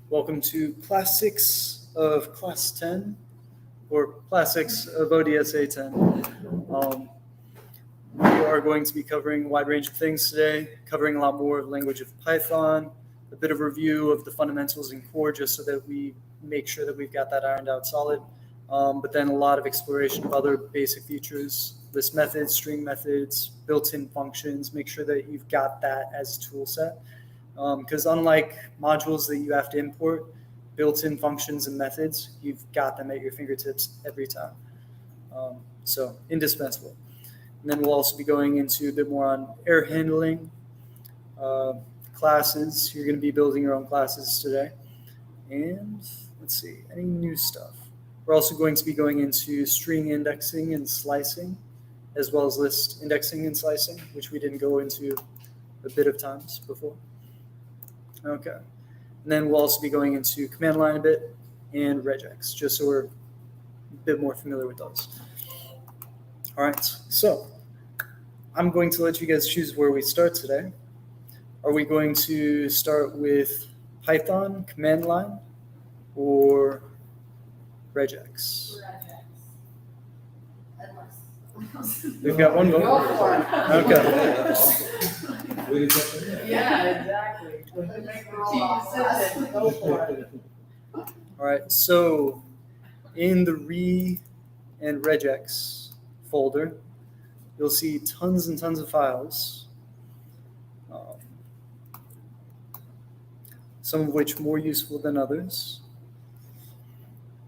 Welcome to Class 6 of Class 10, or Class 6 of ODSA.10. We are going to be covering a wide range of things today, covering a lot more of language of Python, a bit of review of the fundamentals in core just so that we make sure that we've got that ironed out solid, but then a lot of exploration of other basic features, list methods, string methods, built-in functions, make sure that you've got that as a tool set. Because unlike modules that you have to import, built-in functions and methods, you've got them at your fingertips every time. So indispensable. And then we'll also be going into a bit more on error handling, classes. You're going to be building your own classes today. And let's see, any new stuff. We're also going to be going into string indexing and slicing, as well as list indexing and slicing, which we didn't go into a bit of times before. Okay. And then we'll also be going into command line a bit and regex, just so we're a bit more familiar with those. All right. So I'm going to let you guys choose where we start today. Are we going to start with Python, command line, or regex? We've got one vote. Go for it. Okay. Yeah, exactly. Go for it. All right, so in the re and regex folder, you'll see tons and tons of files, some of which more useful than others,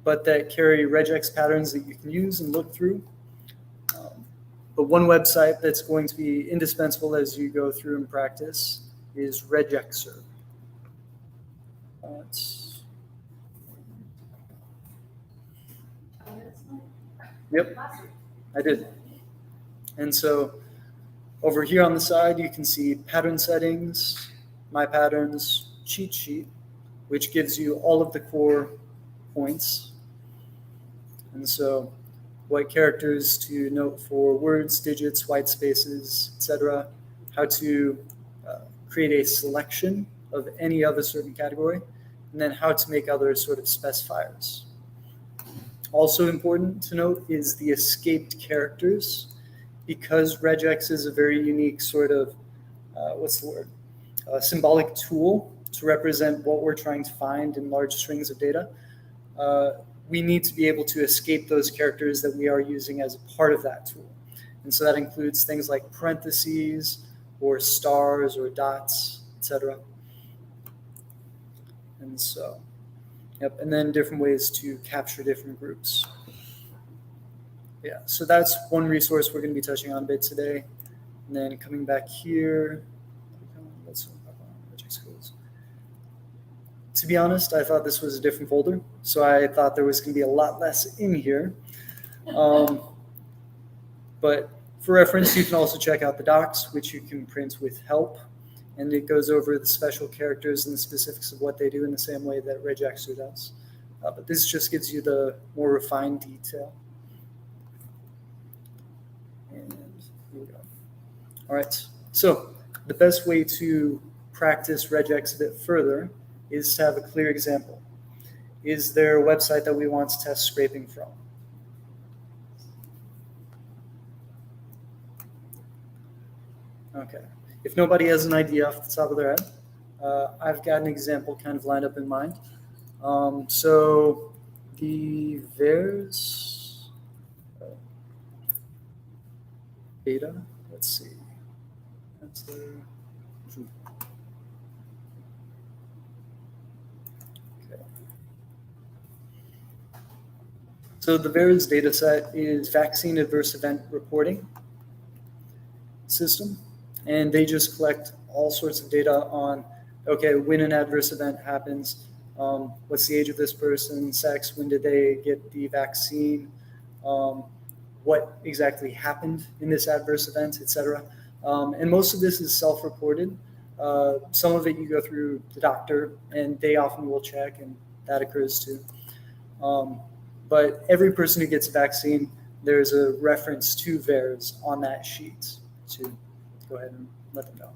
but that carry regex patterns that you can use and look through. But one website that's going to be indispensable as you go through and practice is regexer. Yep, I did. And so over here on the side, you can see pattern settings, my patterns, cheat sheet, which gives you all of the core points. And so what characters to note for words, digits, white spaces, etc., how to create a selection of any of a certain category, and then how to make other sort of specifiers. Also important to note is the escaped characters, because regex is a very unique sort of, symbolic tool to represent what we're trying to find in large strings of data. We need to be able to escape those characters that we are using as a part of that tool. And so that includes things like parentheses or stars or dots, etc. And so, yep, and then different ways to capture different groups. Yeah, so that's one resource we're going to be touching on a bit today. And then coming back here, to be honest, I thought this was a different folder, so I thought there was going to be a lot less in here. But for reference, you can also check out the docs, which you can print with help, and it goes over the special characters and the specifics of what they do in the same way that regexer does. But this just gives you the more refined detail. And here we go. All right, so the best way to practice regex a bit further is to have a clear example. Is there a website that we want to test scraping from? Okay. If nobody has an idea off the top of their head, I've got an example kind of lined up in mind. So the VARS data, let's see. That's there. So the VARS dataset is Vaccine Adverse Event Reporting System, and they just collect all sorts of data on, okay, when an adverse event happens, what's the age of this person, sex, when did they get the vaccine, what exactly happened in this adverse event, etc. And most of this is self-reported. Some of it you go through the doctor, and they often will check, and that occurs too. But every person who gets a vaccine, there's a reference to VARS on that sheet to go ahead and let them know.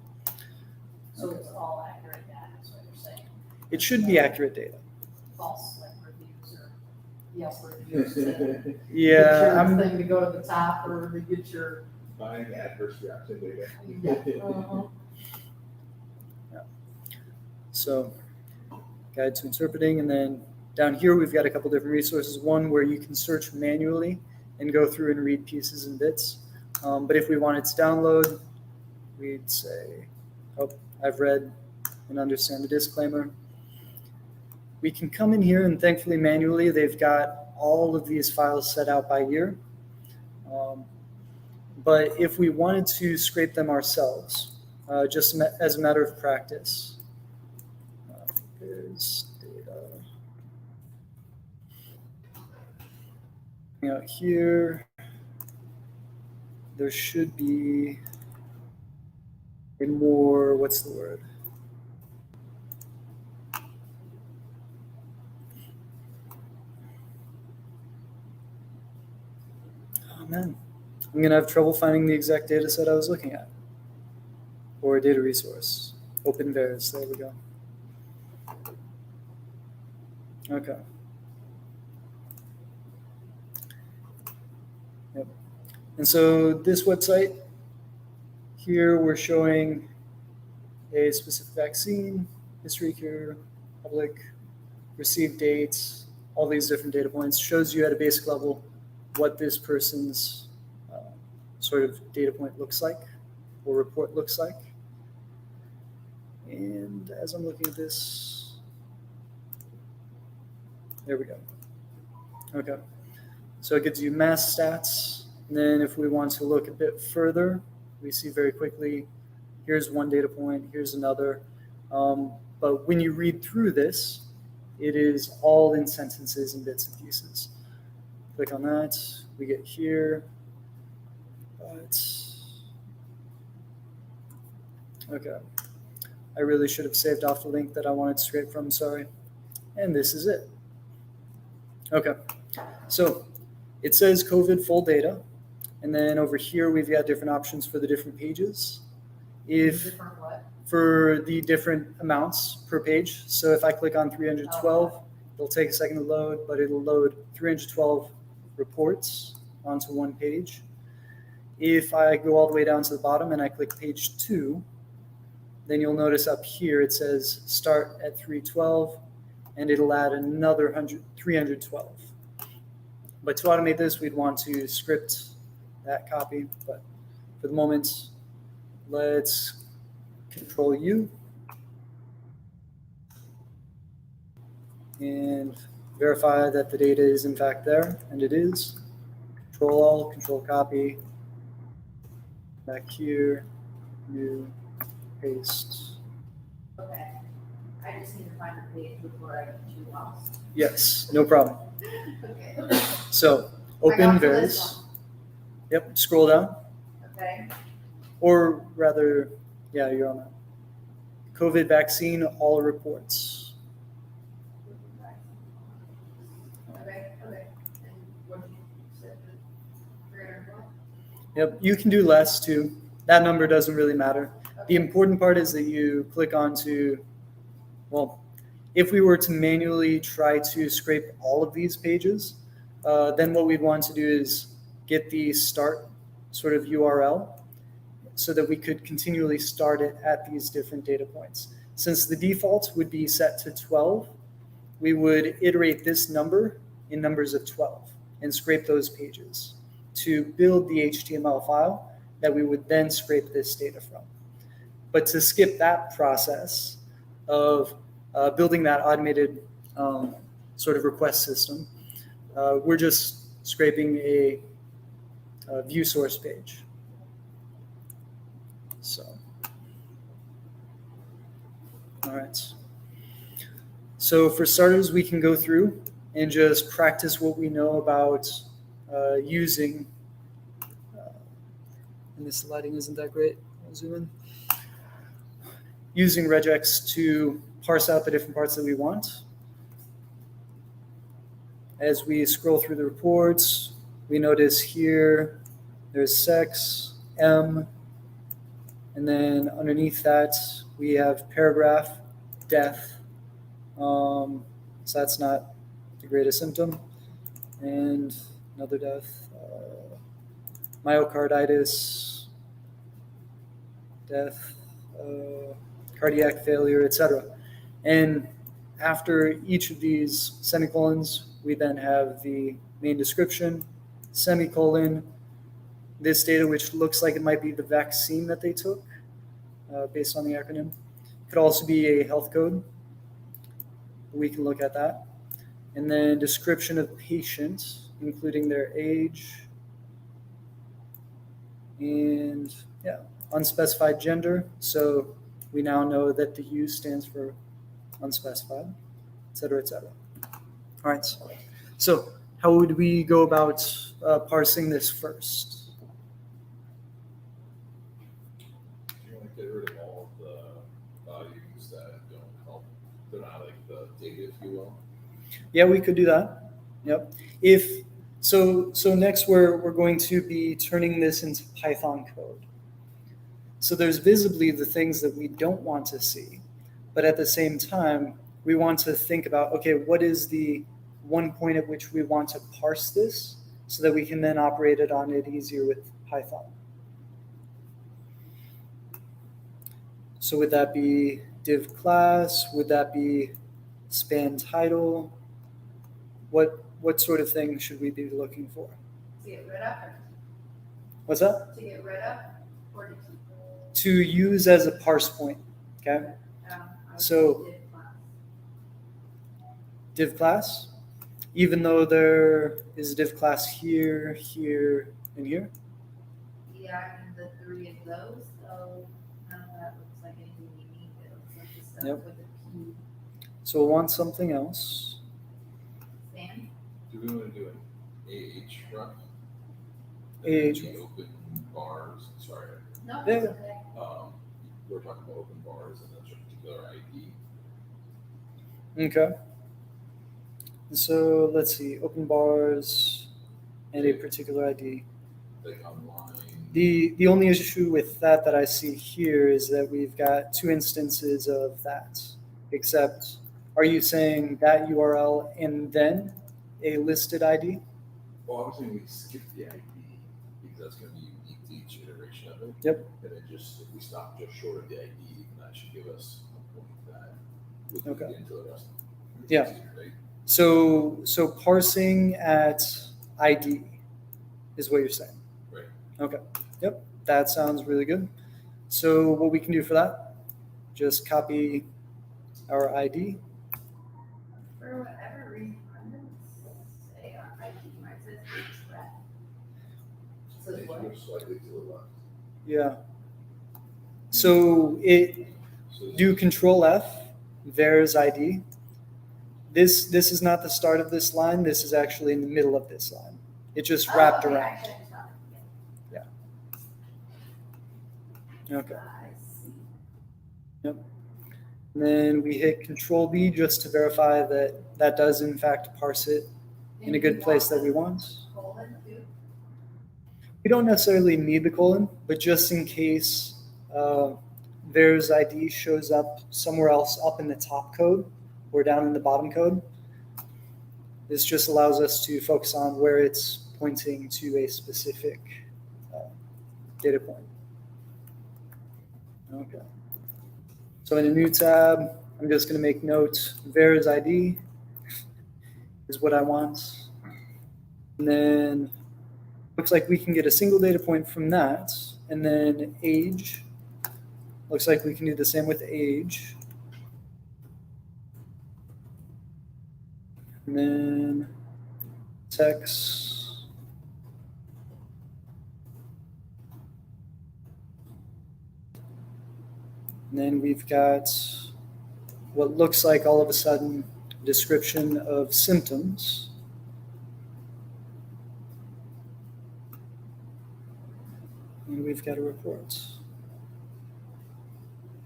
So it's all accurate data, is what you're saying? it should be accurate data. False like reviews or Yelp reviews. To Yeah, get I'm, your thing to go to the top or to get your. Buying adverse reaction data. Uh-huh. so guide to interpreting, and then down here we've got a couple different resources. One where you can search manually and go through and read pieces and bits. But if we wanted to download, we'd say, oh, I've read and understand the disclaimer. We can come in here, and thankfully manually they've got all of these files set out by year. But if we wanted to scrape them ourselves, just as a matter of practice, there's data. Out here, there should be a more, what's the word? Oh man, I'm gonna have trouble finding the exact data set I was looking at. Or a data resource. Open VARs, there we go. Okay. Yep. And so this website, here we're showing a specific vaccine, history, cure, public, received dates, all these different data points, shows you at a basic level what this person's sort of data point looks like or report looks like. And as I'm looking at this, there we go. Okay, so it gives you mass stats. And then if we want to look a bit further, we see very quickly, here's one data point, here's another. But when you read through this, it is all in sentences and bits and pieces. Click on that, we get here. Okay, I really should have saved off the link that I wanted to scrape from, sorry. And this is it. Okay, so it says COVID full data. And then over here, we've got different options for the different pages. Different what? For the different amounts per page. So if I click on 312, it'll take a second to load, but it'll load 312 reports onto one page. If I go all the way down to the bottom and I click page 2, then you'll notice up here it says start at 312, and it'll add another 312. But to automate this, we'd want to script that copy. But for the moment, let's Control U and verify that the data is in fact there, and it is. Control Alt, Control Copy, back here, new, paste. Okay, I just need to find the page before I get you lost. Yes, no problem. Okay. So I open got to VARs. this one. Yep, scroll down. Okay. Or rather, yeah, you're on that. COVID vaccine, all reports. Okay. And what you said, 312? Yep, you can do less too. That number doesn't really matter. The important part is that you click onto, well, if we were to manually try to scrape all of these pages, then what we'd want to do is get the start sort of URL so that we could continually start it at these different data points. Since the default would be set to 12, we would iterate this number in numbers of 12 and scrape those pages to build the HTML file that we would then scrape this data from. But to skip that process of building that automated sort of request system, we're just scraping a view source page. So, all right. So for starters, we can go through and just practice what we know about using, and this lighting isn't that great, I'll zoom in, using regex to parse out the different parts that we want. As we scroll through the reports, we notice here there's sex, M, and then underneath that we have paragraph, death, So that's not the greatest symptom. And another death, myocarditis, death, cardiac failure, etc. And after each of these semicolons, we then have the main description, semicolon, this data, which looks like it might be the vaccine that they took based on the acronym. Could also be a health code. We can look at that. And then description of patient, including their age and unspecified gender. So we now know that the U stands for unspecified, et cetera, et cetera. All right. So how would we go about parsing this first? You want to get rid of all of the values that don't help. They're not like the data, if you will. Yeah, we could do that. Yep. If so next we're going to be turning this into Python code. So there's visibly the things that we don't want to see, but at the same time, we want to think about, okay, what is the one point at which we want to parse this so that we can then operate it on it easier with Python. So would that be div class? Would that be span title? What sort of thing should we be looking for? To get rid of, What's that? to get rid of, or to keep? To use as a parse point, okay? I would So- say div class. Div class, even though there is a div class here, here, and here. Yeah, I mean, the three of those, so none of that looks like anything unique. It looks like the stuff Yep. with the P So we'll want something else. stand. Do we want to do an AH ref? AH. The open bars, sorry. No, Yeah. it's okay. We're talking about open bars and that's a particular ID. Okay. So let's see, open bars and a particular ID. Like online. The only issue with that I see here is that we've got two instances of that. Except, are you saying that URL and then a listed ID? Well, I was saying we skip the ID because that's going to be unique to each iteration of it. Yep. And then just if we stop just short of the ID, then that should give us a point that we can Okay. get into the rest. Yeah. Right? So parsing at ID is what you're saying. Right. Okay. Yep. That sounds really good. So what we can do for that, just copy our ID. For whatever reason, I'm gonna say on ID, mine says href. Says If what? you go slightly to the left. Yeah. So it So this do is- Control F, there's ID. This is not the start of this line. This is actually in the middle of this line. It just Oh, wrapped okay, around. I just found it. Okay. I see. And then we hit Control B just to verify that that does in fact parse it in a good place that we want. Colon, too? We don't necessarily need the colon, but just in case there's ID shows up somewhere else up in the top code or down in the bottom code, this just allows us to focus on where it's pointing to a specific data point. Okay. So in a new tab, I'm just going to make note var's ID is what I want. And then looks like we can get a single data point from that. And then age. Looks like we can do the same with age. And then sex. And then we've got what looks like all of a sudden description of symptoms. And we've got a report.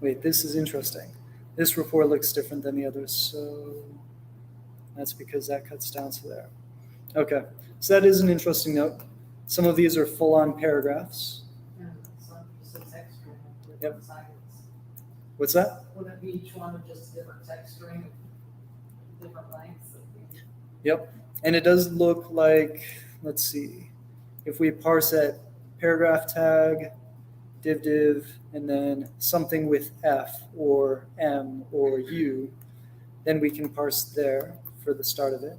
Wait, this is interesting. This report looks different than the others, so that's because that cuts down to there. Okay, so that is an interesting note. Some of these are full-on paragraphs. And some just a text string with Yep. different assignments. What's that? Wouldn't it be each one of just a different text string? different lengths. Yep. And it does look like, let's see, if we parse at paragraph tag, div, and then something with F or M or U, then we can parse there for the start of it.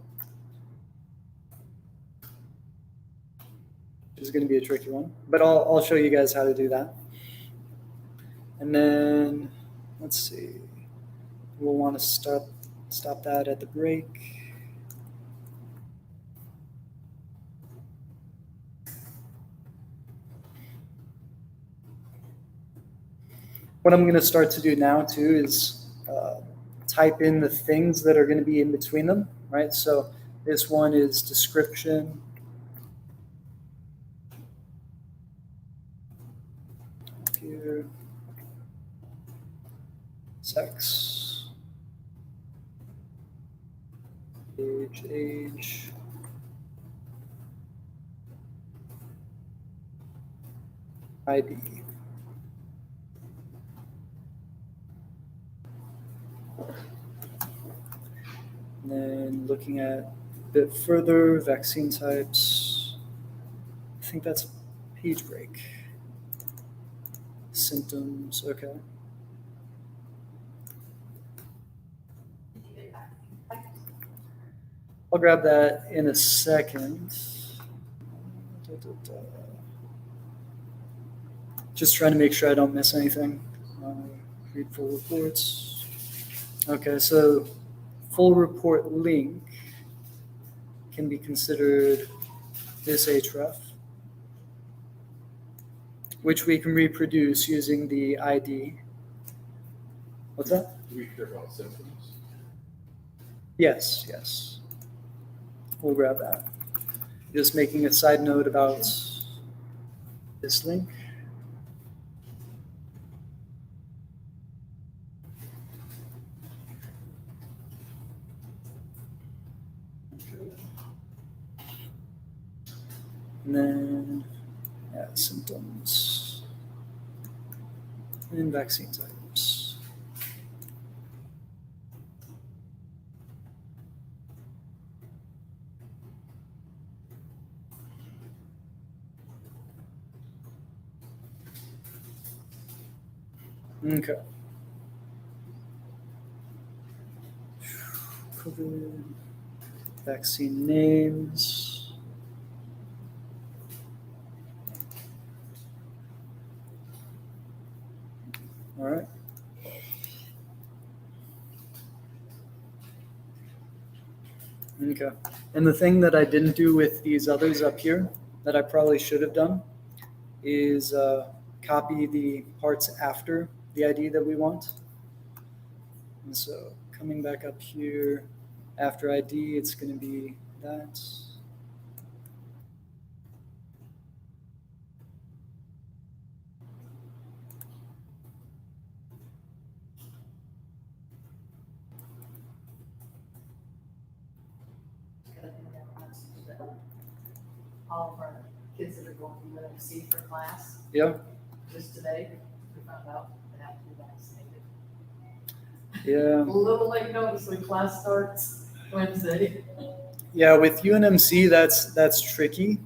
Which is going to be a tricky one, but I'll show you guys how to do that. And then, let's see, we'll want to stop that at the break. What I'm going to start to do now too is type in the things that are going to be in between them, right? So this one is description. Here, sex, age, ID. And then looking at a bit further, vaccine types. I think that's page break. Symptoms, okay. I'll grab that in a second. Just trying to make sure I don't miss anything. Read full reports. Okay, so full report link can be considered this href, which we can reproduce using the ID. What's that? Do we care about symptoms? Yes. We'll grab that. Just making a side note about this link. And then add symptoms and vaccine types. Okay. COVID, vaccine names. All right. Okay. And the thing that I didn't do with these others up here that I probably should have done is copy the parts after the ID that we want. And so coming back up here after ID, it's going to be that. All of our kids that are going to UNMC for class, Yeah. just today, we found out they have to be vaccinated. Yeah. A little late notice when class starts Wednesday. Yeah. With UNMC, that's tricky.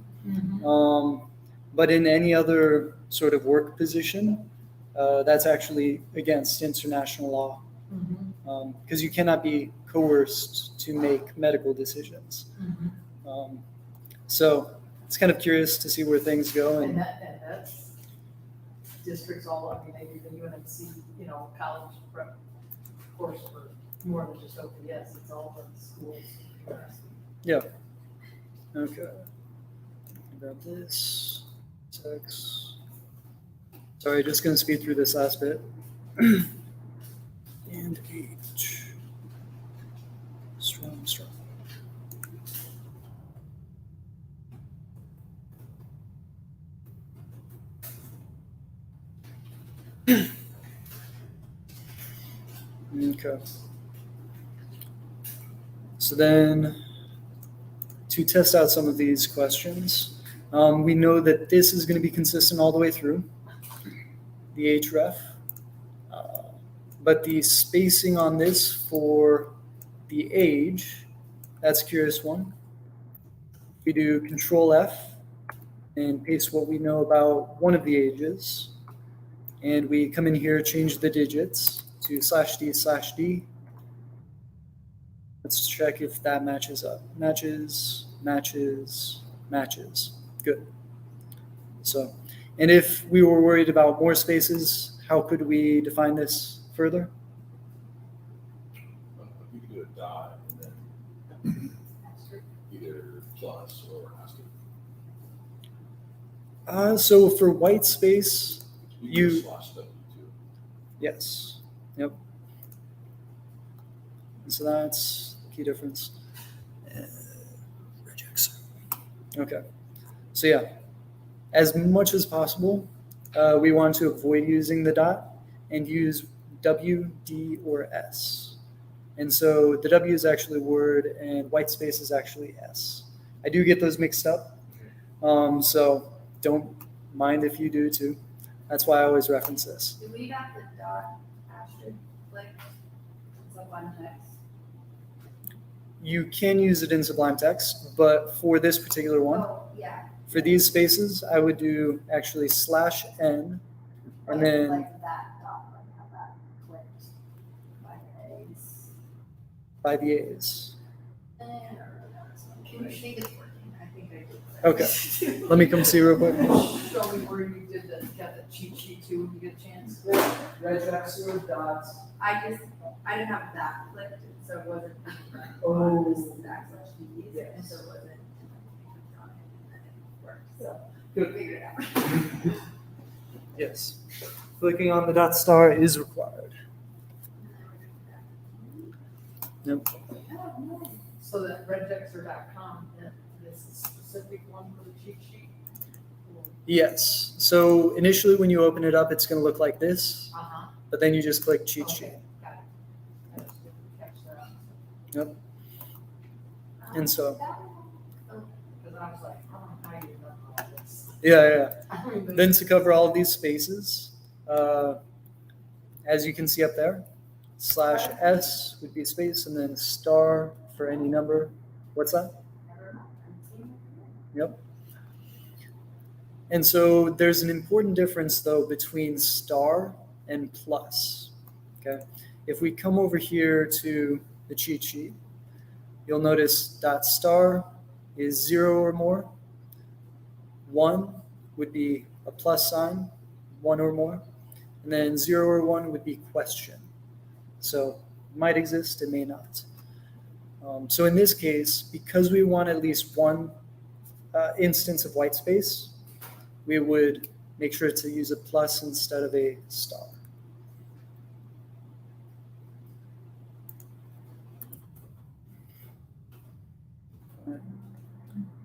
But in any other sort of work position, that's actually against international law because you cannot be coerced to make medical decisions. So it's kind of curious to see where things go. And that's districts all, I mean, they do the UNMC, college prep course for more than just OPS, it's all the schools. Yeah. Okay. Grab this. Sex. Sorry, just going to speed through this last bit. And age. Strong. Okay. So then, to test out some of these questions, we know that this is going to be consistent all the way through, the href, but the spacing on this for the age, that's curious one. We do Control F and paste what we know about one of the ages. And we come in here, change the digits to /D/D. Let's check if that matches up. Matches, matches, matches. Good. So, and if we were worried about more spaces, how could we define this further? You could do a dot and then either plus or asterisk. So for white space, You You- can slash W too. yes. Yep. And so that's the key difference. Regex. Okay. So yeah, as much as possible, we want to avoid using the dot and use W, D, or S. And so the W is actually word and white space is actually S. I do get those mixed up. So don't mind if you do too. That's why I always reference this. Do we have the dot asterisk like Sublime Text? You can use it in Sublime Text, but for this particular one, Oh, yeah. for these spaces, I would do actually /N and then Like that dot, like how that clicked by the A's. by the A's. I don't really know this one. Can you see it's working? I think I did. Okay. Let me come see real quick. Show me where you did the, got the cheat sheet too, when you get a chance. Regex or dots. I didn't have that clicked, so it wasn't. Oh. This is backslash D, and so it wasn't. On it, and then it worked, so we Good. figured it out. Yes. Clicking on the dot star is required. Yep. So that regdexter.com, this is a specific one for the cheat sheet. Yes. So initially when you open it up, it's going to look like this, Uh-huh. but then you just click cheat sheet. Okay, got it. I just didn't catch that. Yep. And so, Because I was like, I don't know how you done all this. yeah. I mean, Then to cover all of these spaces, as you can see up there, /S would be a space and then star for any number. What's that? Yep. And so there's an important difference though between star and plus. Okay. If we come over here to the cheat sheet, you'll notice dot star is 0 or more. 1 would be a plus sign, 1 or more. And then 0 or 1 would be question. So it might exist, it may not. So in this case, because we want at least one instance of white space, we would make sure to use a plus instead of a star.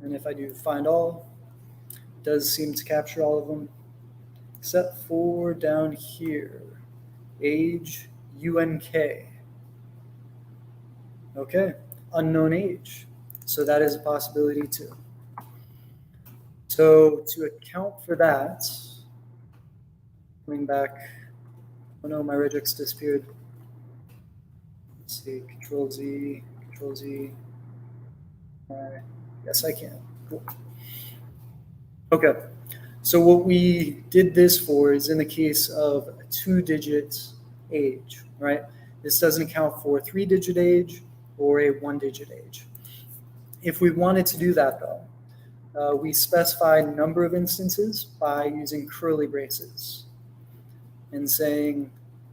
And if I do find all, it does seem to capture all of them, except for down here, age, UNK. Okay, unknown age. So that is a possibility too. So to account for that, coming back, oh no, my regex disappeared. Let's see, Control Z, Control Z. Yes, I can. Cool. Okay, so what we did this for is in the case of a 2-digit age, right? This doesn't account for a 3-digit age or a 1-digit age. If we wanted to do that though, we specify number of instances by using curly braces and saying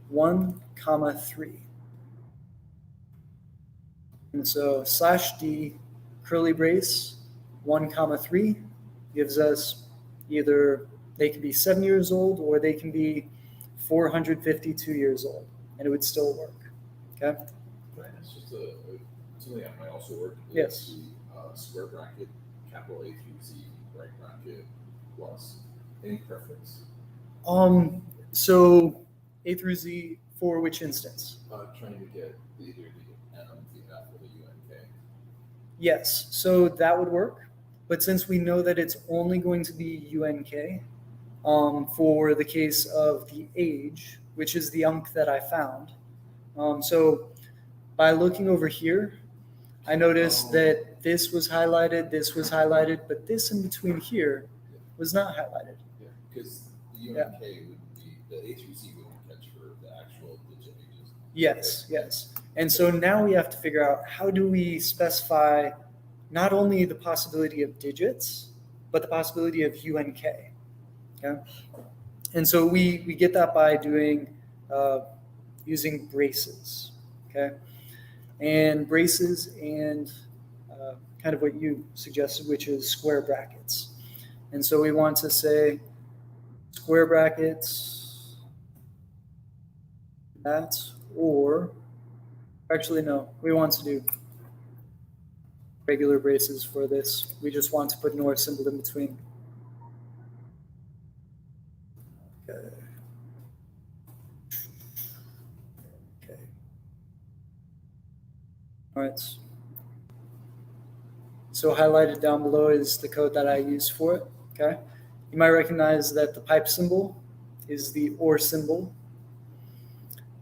1, 3. And so /D curly brace 1, 3 gives us either they can be 7 years old or they can be 452 years old, and it would still work. Okay. Right, it's just something that might also work. is Yes. The square bracket, capital A through Z, right bracket, plus. Any preference? So A through Z for which instance? Trying to get either the M, the F, or the UNK. Yes, so that would work. But since we know that it's only going to be UNK for the case of the age, which is the UNC that I found. So by looking over here, I noticed that this was highlighted, but this in between here was not highlighted. Yeah, because the UNK would be, the HUC wouldn't catch for the actual digit ages. Yes. And so now we have to figure out how do we specify not only the possibility of digits, but the possibility of UNK. Okay? And so we get that by doing using braces. Okay? And braces and kind of what you suggested, which is square brackets. And so we want to say square brackets, that, or actually no, we want to do regular braces for this. We just want to put an or symbol in between. Okay. All right. So highlighted down below is the code that I use for it. Okay. You might recognize that the pipe symbol is the or symbol.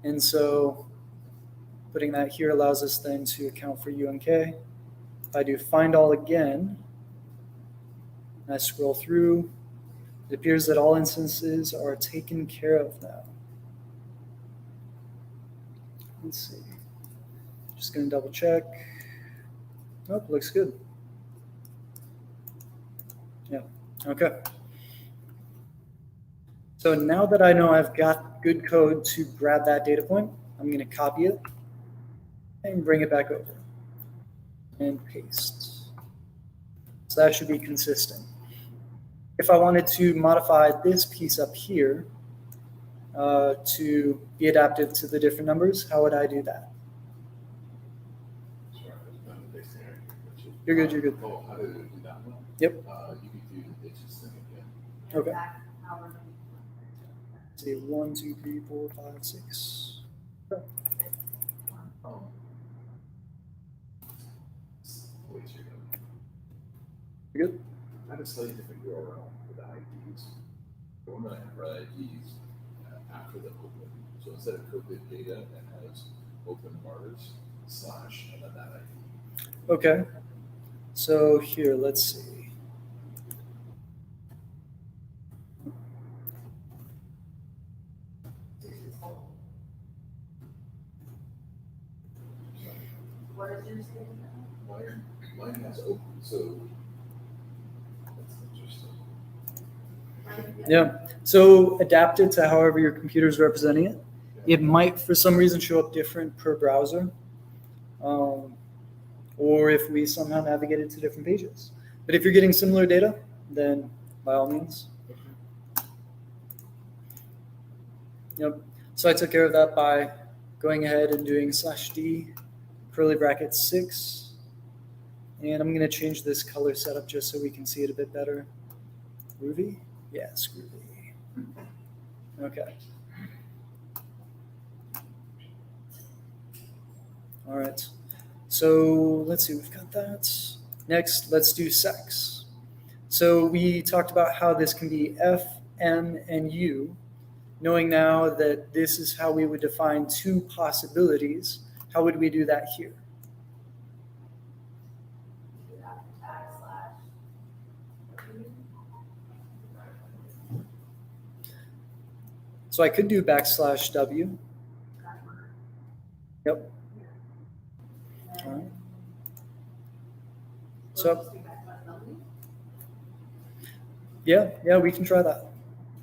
And so putting that here allows us then to account for UNK. If I do find all again, and I scroll through, it appears that all instances are taken care of now. Let's see. Just going to double check. Nope, looks good. Yeah, okay. So now that I know I've got good code to grab that data point, I'm going to copy it and bring it back over and paste. So that should be consistent. If I wanted to modify this piece up here to be adaptive to the different numbers, how would I do that? Sorry, I was done with basing area. You're good, you're good. Oh, how did it do that one? Yep. You could do the digits thing again. Okay. Back however many. Let's see, 1, 2, 3, 4, 5, 6. Wait, you go. You're good? I have a slightly different URL for the IDs. The one that I have for IDs after the open. So instead of COVID data, it has open bars / and then that ID. Okay. So here, let's see. What is your statement? Mine has open, so that's interesting. Yeah. So adapt it to however your computer is representing it. It might, for some reason, show up different per browser, or if we somehow navigate it to different pages. But if you're getting similar data, then by all means. Yep. So I took care of that by going ahead and doing /d curly bracket 6. And I'm going to change this color setup just so we can see it a bit better. Groovy? Yes, groovy. Okay. All right. So let's see, we've got that. Next, let's do sex. So we talked about how this can be F, M, and U. Knowing now that this is how we would define two possibilities, how would we do that here? So I could do /W. Yep. All right. So yeah, we can try that.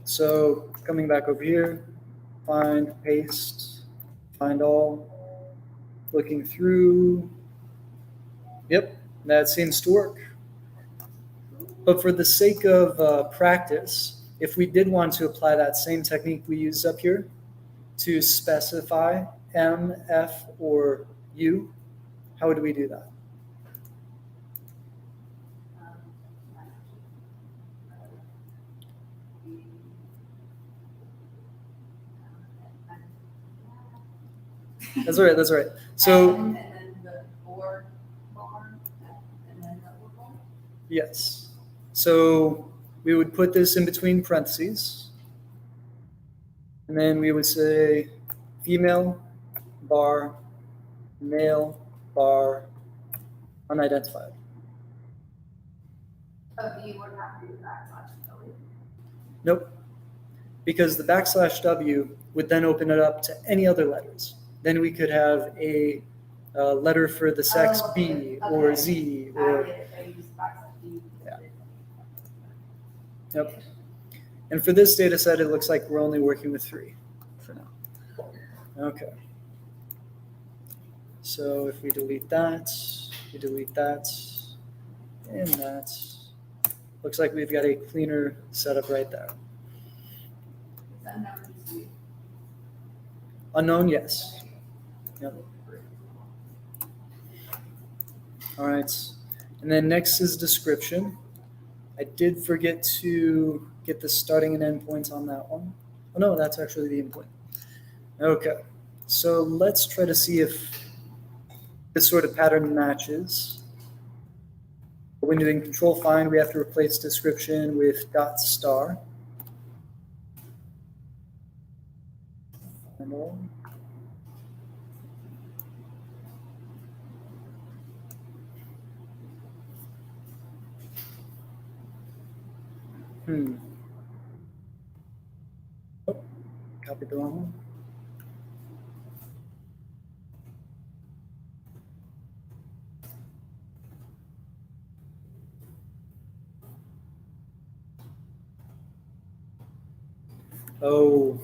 So coming back over here, find, paste, find all, looking through. Yep, that seems to work. But for the sake of practice, if we did want to apply that same technique we used up here to specify M, F, or U, how would we do that? That's all right. So, and then the or bar, and then the or bar. yes. So we would put this in between parentheses. And then we would say female bar male, bar, unidentified. But you would have to do /W. Nope, because the \W would then open it up to any other letters. Then we could have a letter for the sex Oh, B okay. or Z I or get it, I use /D. Yeah. Yep. And for this data set, it looks like we're only working with 3 for now. Okay. So if we delete that, and that, looks like we've got a cleaner setup right there. Is that number two? Unknown, yes. Yep. All right. And then next is description. I did forget to get the starting and end points on that one. Oh no, that's actually the endpoint. Okay. So let's try to see if this sort of pattern matches. When doing control find, we have to replace description with dot star. And all. Oh, copied the wrong one. Oh,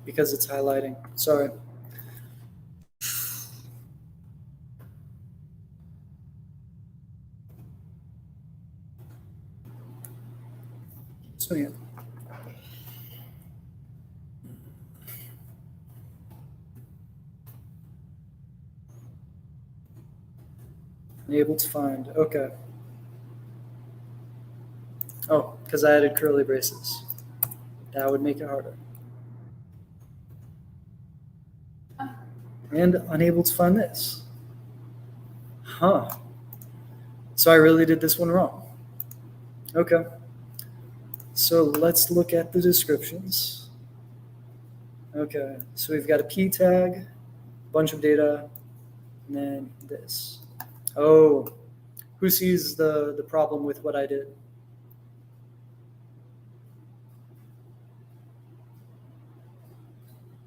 because it's highlighting. Sorry. So yeah. Able to find. Okay. Oh, because I added curly braces. That would make it harder. And unable to find this. Huh. So I really did this one wrong. Okay. So let's look at the descriptions. Okay. So we've got a P tag, bunch of data, and then this. Oh, who sees the problem with what I did?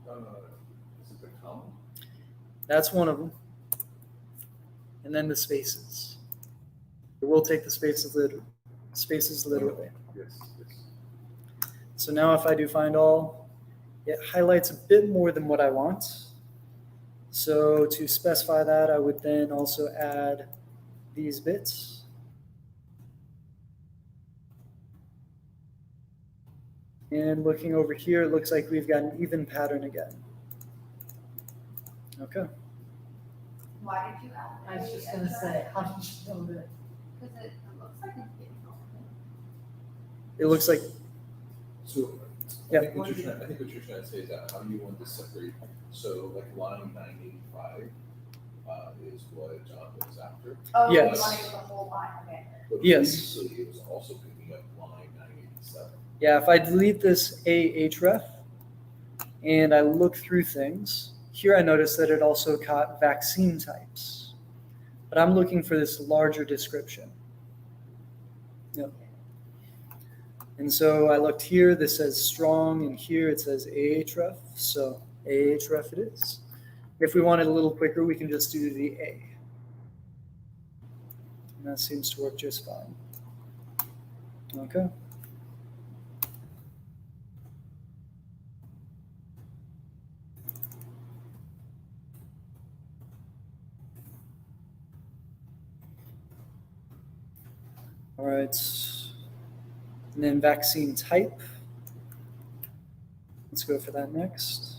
Is it the comma? That's one of them. And then the spaces. We'll take the spaces literally. Yes, yes. So now if I do find all, it highlights a bit more than what I want. So to specify that, I would then also add these bits. And looking over here, it looks like we've got an even pattern again. Okay. Why did you add that? I was just gonna say, how did you know that? Because it looks like it's getting open. It looks like, So Yeah. I think what you're trying to say is that how do you want to separate? So like line 985 is what Jonathan is after. Oh, Yes. you want to get the whole line, okay. But Yes. previously it was also picking up line 987. yeah, if I delete this ahref and I look through things, here I notice that it also caught vaccine types. But I'm looking for this larger description. Yep. And so I looked here, this says strong, and here it says ahref, so ahref it is. If we want it a little quicker, we can just do the A. And that seems to work just fine. Okay. All right. And then vaccine type. Let's go for that next.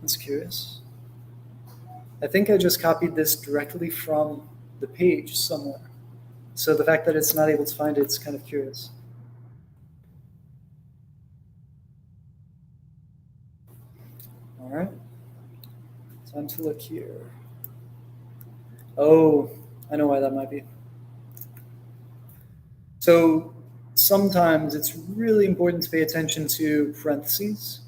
That's curious. I think I just copied this directly from the page somewhere. So the fact that it's not able to find it's kind of curious. All right. Time to look here. Oh, I know why that might be. So sometimes it's really important to pay attention to parentheses.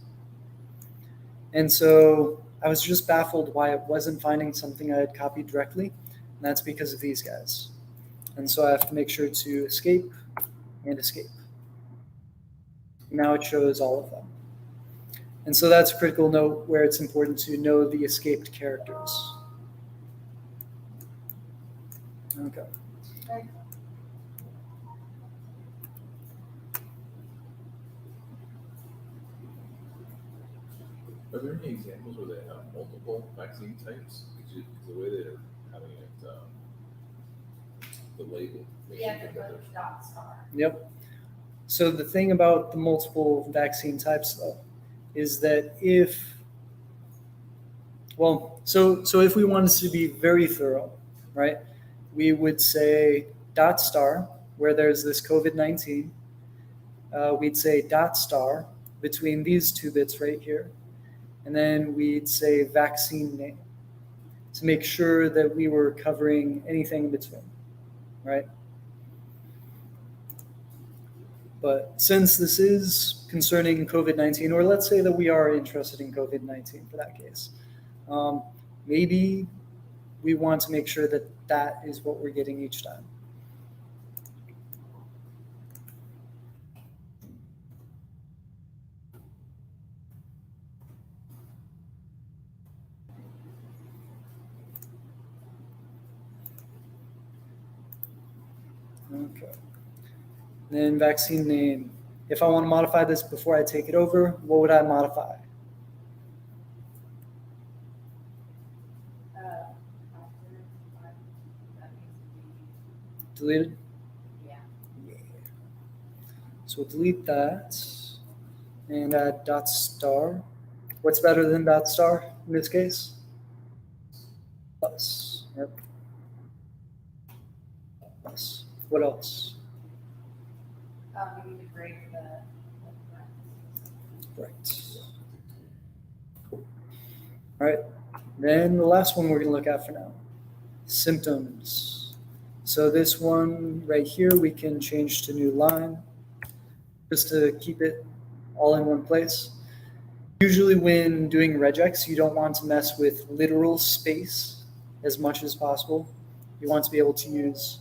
And so I was just baffled why it wasn't finding something I had copied directly, and that's because of these guys. And so I have to make sure to escape and escape. Now it shows all of them. And so that's a critical note where it's important to know the escaped characters. Okay. Are there any examples where they have multiple vaccine types? Because the way they're having it, the label. makes Yeah, you think the that there's- dot star. Yep. So the thing about the multiple vaccine types, though, is that if if we wanted to be very thorough, right, we would say dot star where there's this COVID-19. We'd say dot star between these two bits right here, and then we'd say vaccine name to make sure that we were covering anything in between, right? But since this is concerning COVID-19, or let's say that we are interested in COVID-19 for that case, maybe we want to make sure that that is what we're getting each time. Okay. Then vaccine name. If I want to modify this before I take it over, what would I modify? That needs Deleted? to be, yeah. Yeah. So we'll delete that and add dot star. What's better than dot star in this case? Plus. Yep. Plus. What else? We need to break the parentheses. Right. All right. Then the last one we're going to look at for now, symptoms. So this one right here, we can change to new line just to keep it all in one place. Usually when doing regex, you don't want to mess with literal space as much as possible. You want to be able to use.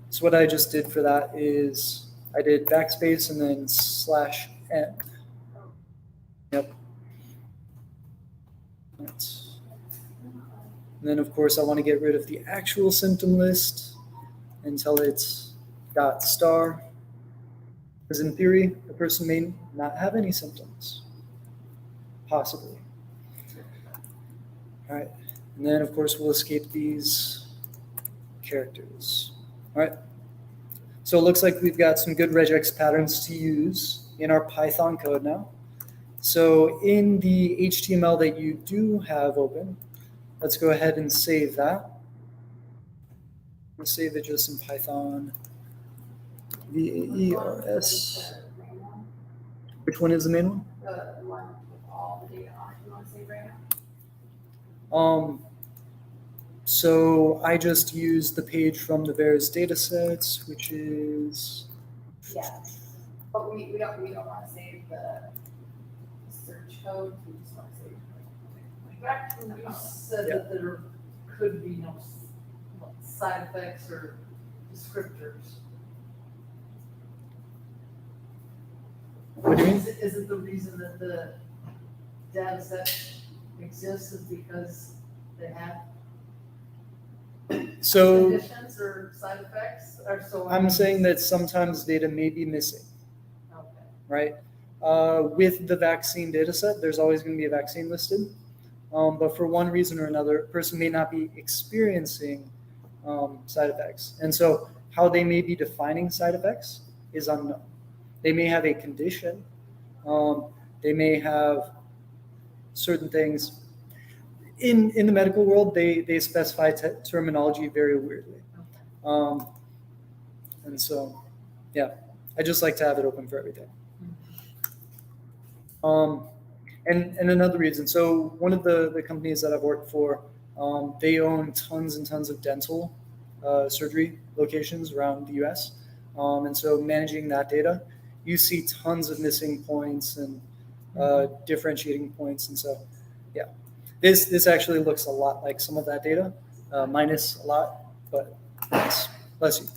So what I just did for that is I did backspace and then /n. Yep. Right. And then of course I want to get rid of the actual symptom list until it's dot star. Because in theory, a person may not have any symptoms. Possibly. All right. And then of course we'll escape these characters. All right. So it looks like we've got some good regex patterns to use in our Python code now. So in the HTML that you do have open, let's go ahead and save that. We'll save it just in Python. VAERS. Which one is the main one? The one with all the data on it, you want to say right now? So I just used the page from the VAERS datasets, which is Yeah, but we don't want to save the search code, we just want to save. You said that there could be no side effects or descriptors. What do you mean? Is it the reason that the data set exists is because they have So conditions or side effects, or so? I'm saying that sometimes data may be missing, Okay. right? With the vaccine data set, there's always going to be a vaccine listed. But for one reason or another, a person may not be experiencing side effects. And so how they may be defining side effects is unknown. They may have a condition. They may have certain things. In the medical world, they specify terminology very weirdly. And so, yeah, I just like to have it open for everything. And another reason, so one of the companies that I've worked for, They own tons and tons of dental surgery locations around the US. And so managing that data, you see tons of missing points and differentiating points. And so, yeah, this actually looks a lot like some of that data, minus a lot, but nice. Bless you.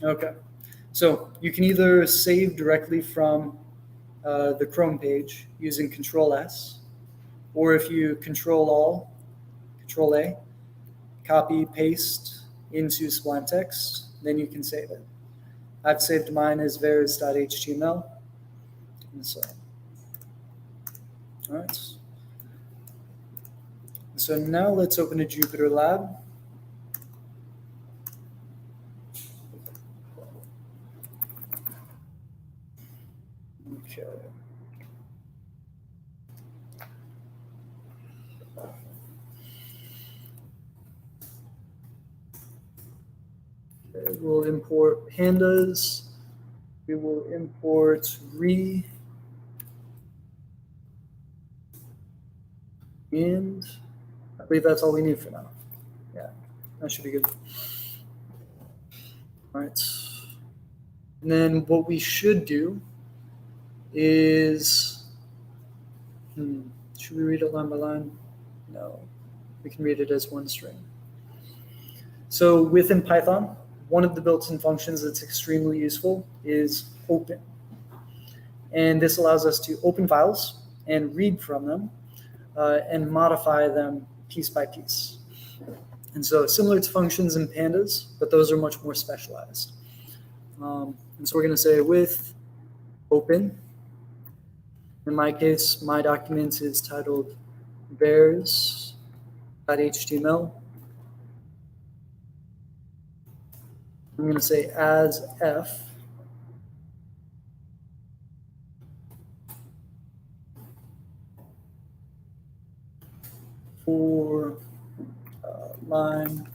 Okay, so you can either save directly from the Chrome page using Control S, or if you Control A, copy, paste into Sublime Text, then you can save it. I've saved mine as vars.html. And so, all right. So now let's open a Jupyter Lab. Okay. Okay, we'll import pandas. We will import and I believe that's all we need for now. Yeah, that should be good. All right. And then what we should do is, should we read it line by line? No, we can read it as one string. So within Python, one of the built-in functions that's extremely useful is open. And this allows us to open files and read from them and modify them piece by piece. And so similar to functions in pandas, but those are much more specialized. And so we're going to say with open. In my case, my document is titled vars.html. I'm going to say as f for line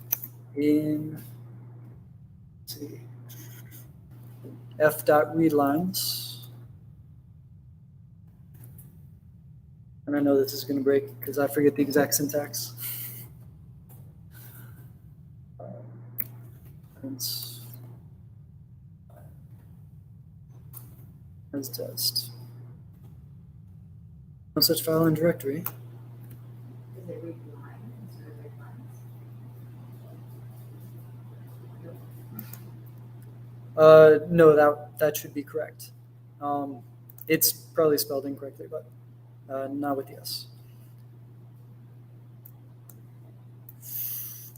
in f.readlines. And I know this is going to break because I forget the exact syntax. As test. No such file in directory. Is it read line instead of read lines? No, that should be correct. It's probably spelled incorrectly, but not with the S.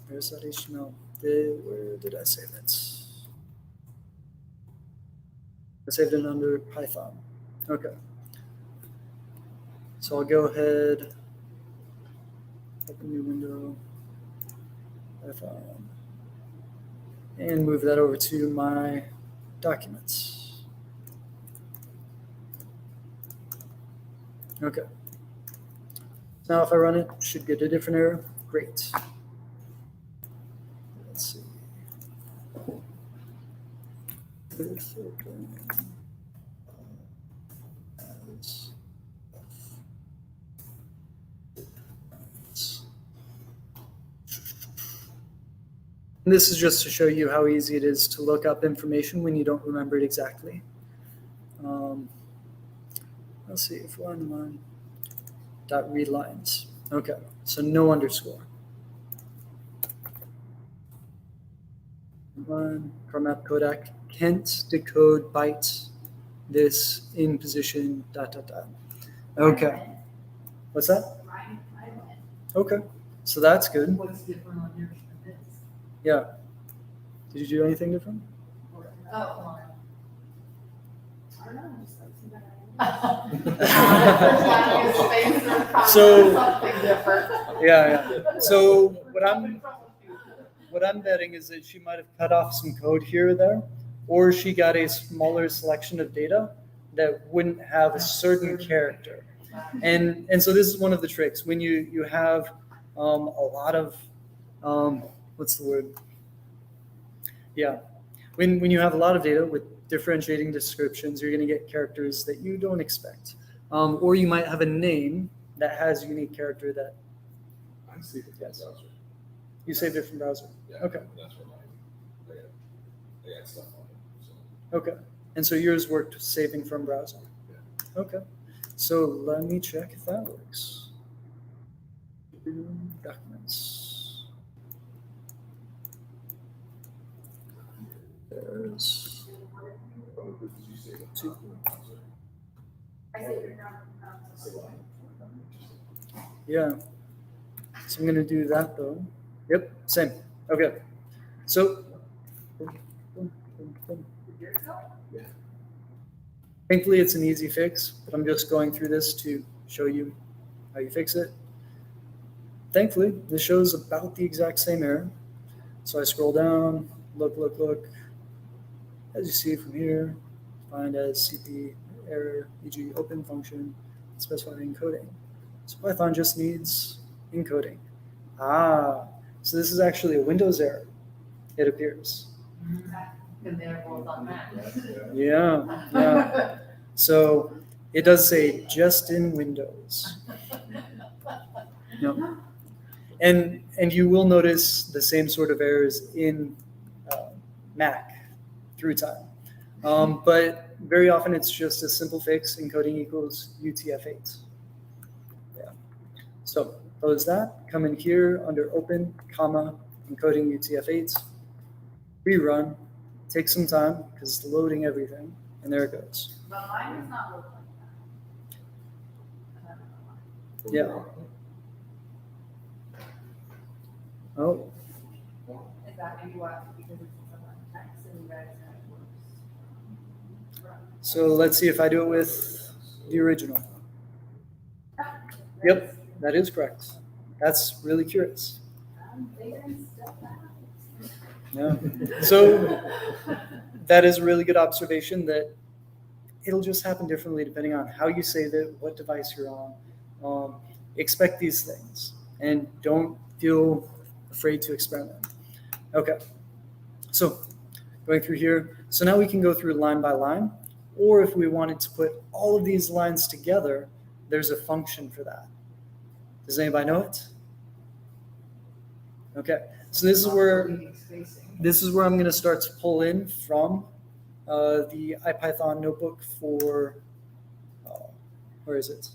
There's that HTML. Where did I save it? I saved it under Python. Okay. So I'll go ahead, open a new window, Python, and move that over to my documents. Okay. Now if I run it, should get a different error. Great. Let's see. And this is just to show you how easy it is to look up information when you don't remember it exactly. Let's see if we're on line. .read lines. Okay, so no underscore. Line, Carmap Kodak, can't decode byte this in position ... Okay. What's that? I went. Okay, so that's good. What's different on yours than this? Yeah. Did you do anything different? Or- Oh, I don't know, just like some So- something different. Yeah. So what I'm betting is that she might have cut off some code here or there, or she got a smaller selection of data that wouldn't have a certain character. And so this is one of the tricks when you have a lot of what's the word? Yeah, when you have a lot of data with differentiating descriptions, you're going to get characters that you don't expect, or you might have a name that has a unique character that. I I see the Yes. browser. You saved it from browser. Yeah. Okay. That's where I got stuff on it. So Okay. And so yours worked saving from browser. Yeah. Okay. So let me check if that works. Documents. There's oh, did you say the two. browser? I say you're not. Say what? Yeah. So I'm gonna do that though. Yep. Same. Okay. So. Yeah. Thankfully, it's an easy fix, but I'm just going through this to show you how you fix it. Thankfully, this shows about the exact same error. So I scroll down, look. As you see from here, find as CP error, e.g. open function, specify encoding. So Python just needs encoding. So this is actually a Windows error, it appears. And they're both on Mac. Yeah. So it does say just in Windows. Yep. And you will notice the same sort of errors in Mac through time. But very often it's just a simple fix, encoding equals UTF-8. Yeah. So close that, come in here under open, comma, encoding UTF-8, rerun, take some time because it's loading everything, and there it goes. But mine does not look like that. I don't know why. Yeah. Oh, Is that maybe why, because it's in text and you guys have works? so let's see if I do it with the original. Yep, that is correct. That's really curious. I'm figuring stuff out. Yeah. So that is a really good observation that it'll just happen differently depending on how you save it, what device you're on. Expect these things and don't feel afraid to experiment. Okay. So going through here. So now we can go through line by line, or if we wanted to put all of these lines together, there's a function for that. Does anybody know it? Okay. So this is where I'm going to start to pull in from the IPython notebook for, where is it?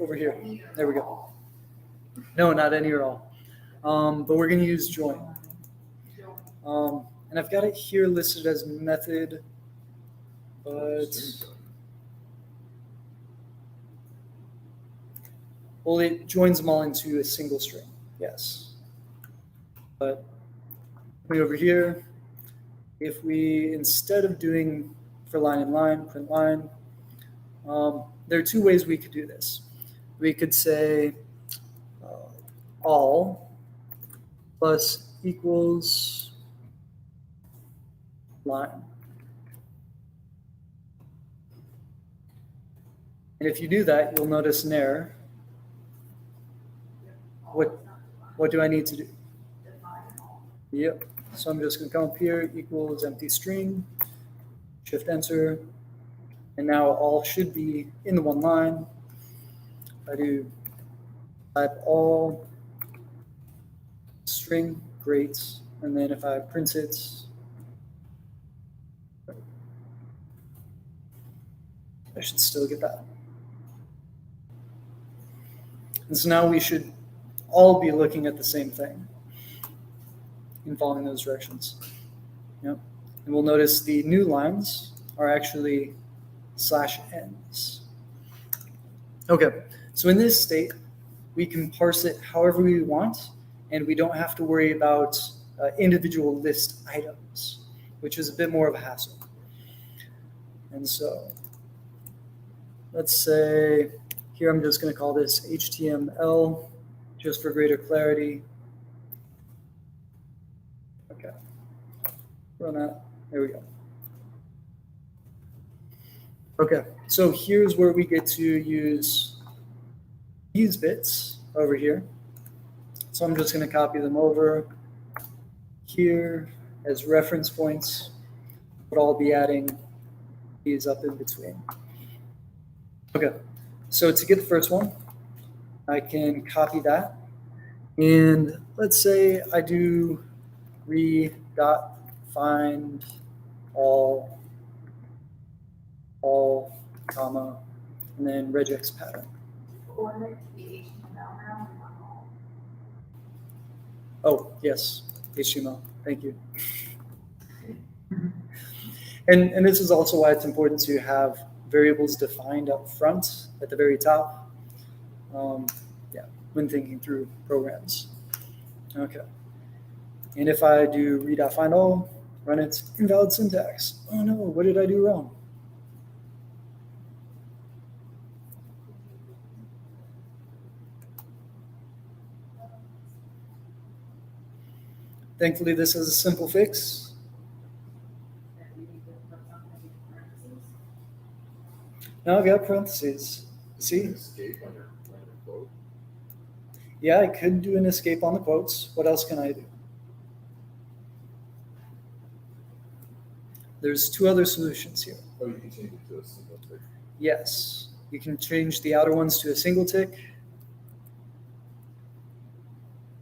Over here. There we go. No, not any or all. But we're going to use join. And I've got it here listed as method, but well, it joins them all into a single string. Yes. But coming over here, if we, instead of doing for line and line, print line, there are two ways we could do this. We could say all plus equals line. And if you do that, you'll notice an error. What do I need to do? Yep. So I'm just going to come up here, equals empty string, shift enter, and now all should be in the one line. I do type all string, great, and then if I print it, I should still get that. And so now we should all be looking at the same thing and following those directions. Yep. And we'll notice the new lines are actually /ns. Okay, so in this state, we can parse it however we want, and we don't have to worry about individual list items, which is a bit more of a hassle. And so let's say here I'm just going to call this HTML just for greater clarity. Okay, run that. There we go. Okay, so here's where we get to use these bits over here. So I'm just going to copy them over here as reference points, but I'll be adding these up in between. Okay, so to get the first one, I can copy that. And let's say I do re.find all, comma, and then regex pattern. Or the HTML now, and not all. Oh, yes, HTML. Thank you. And this is also why it's important to have variables defined up front at the very top. Yeah, when thinking through programs. Okay. And if I do read.find all, run it, invalid syntax. Oh no, what did I do wrong? Thankfully, this is a simple fix. And we need to put something in parentheses. Now I've got parentheses. See? Escape on your quote. Yeah, I could do an escape on the quotes. What else can I do? There's two other solutions here. Oh, you can change it to a single tick. Yes, you can change the outer ones to a single tick.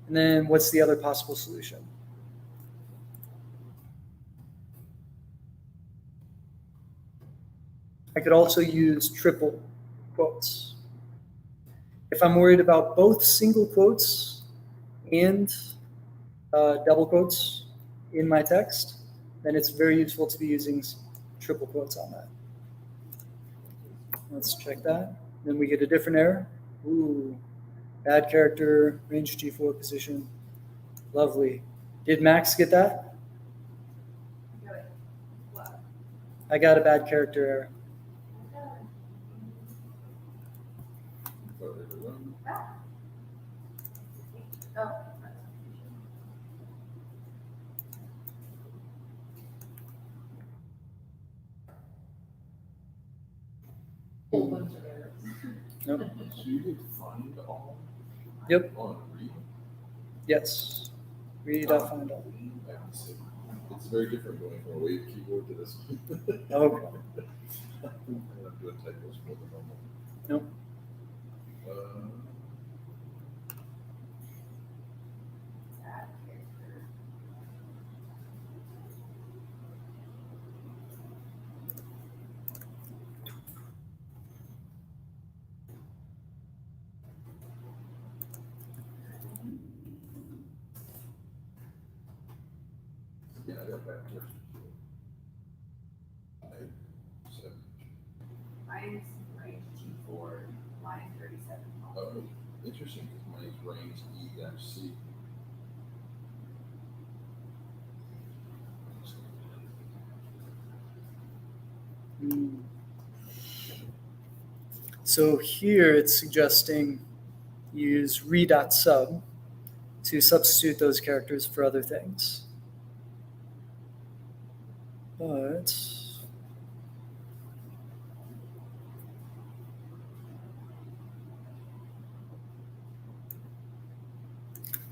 And then what's the other possible solution? I could also use triple quotes. If I'm worried about both single quotes and double quotes in my text, then it's very useful to be using triple quotes on that. Let's check that. Then we get a different error. Ooh, bad character, range G4 position. Lovely. Did Max get that? Good. What? I got a bad character error. Vote everyone. Ah. Oh, that's Whole bunch of errors. Nope. So you did find all Yep. on read. Yes. Read.find all. I can see. It's very different going from a wave keyboard to this one. Okay. I'm doing typos more than normal. Nope. bad character. Yeah, I got that first. So, Mine's range G4, line 37. oh, interesting, because mine's range E-C. Mm. So here it's suggesting use re.sub to substitute those characters for other things. But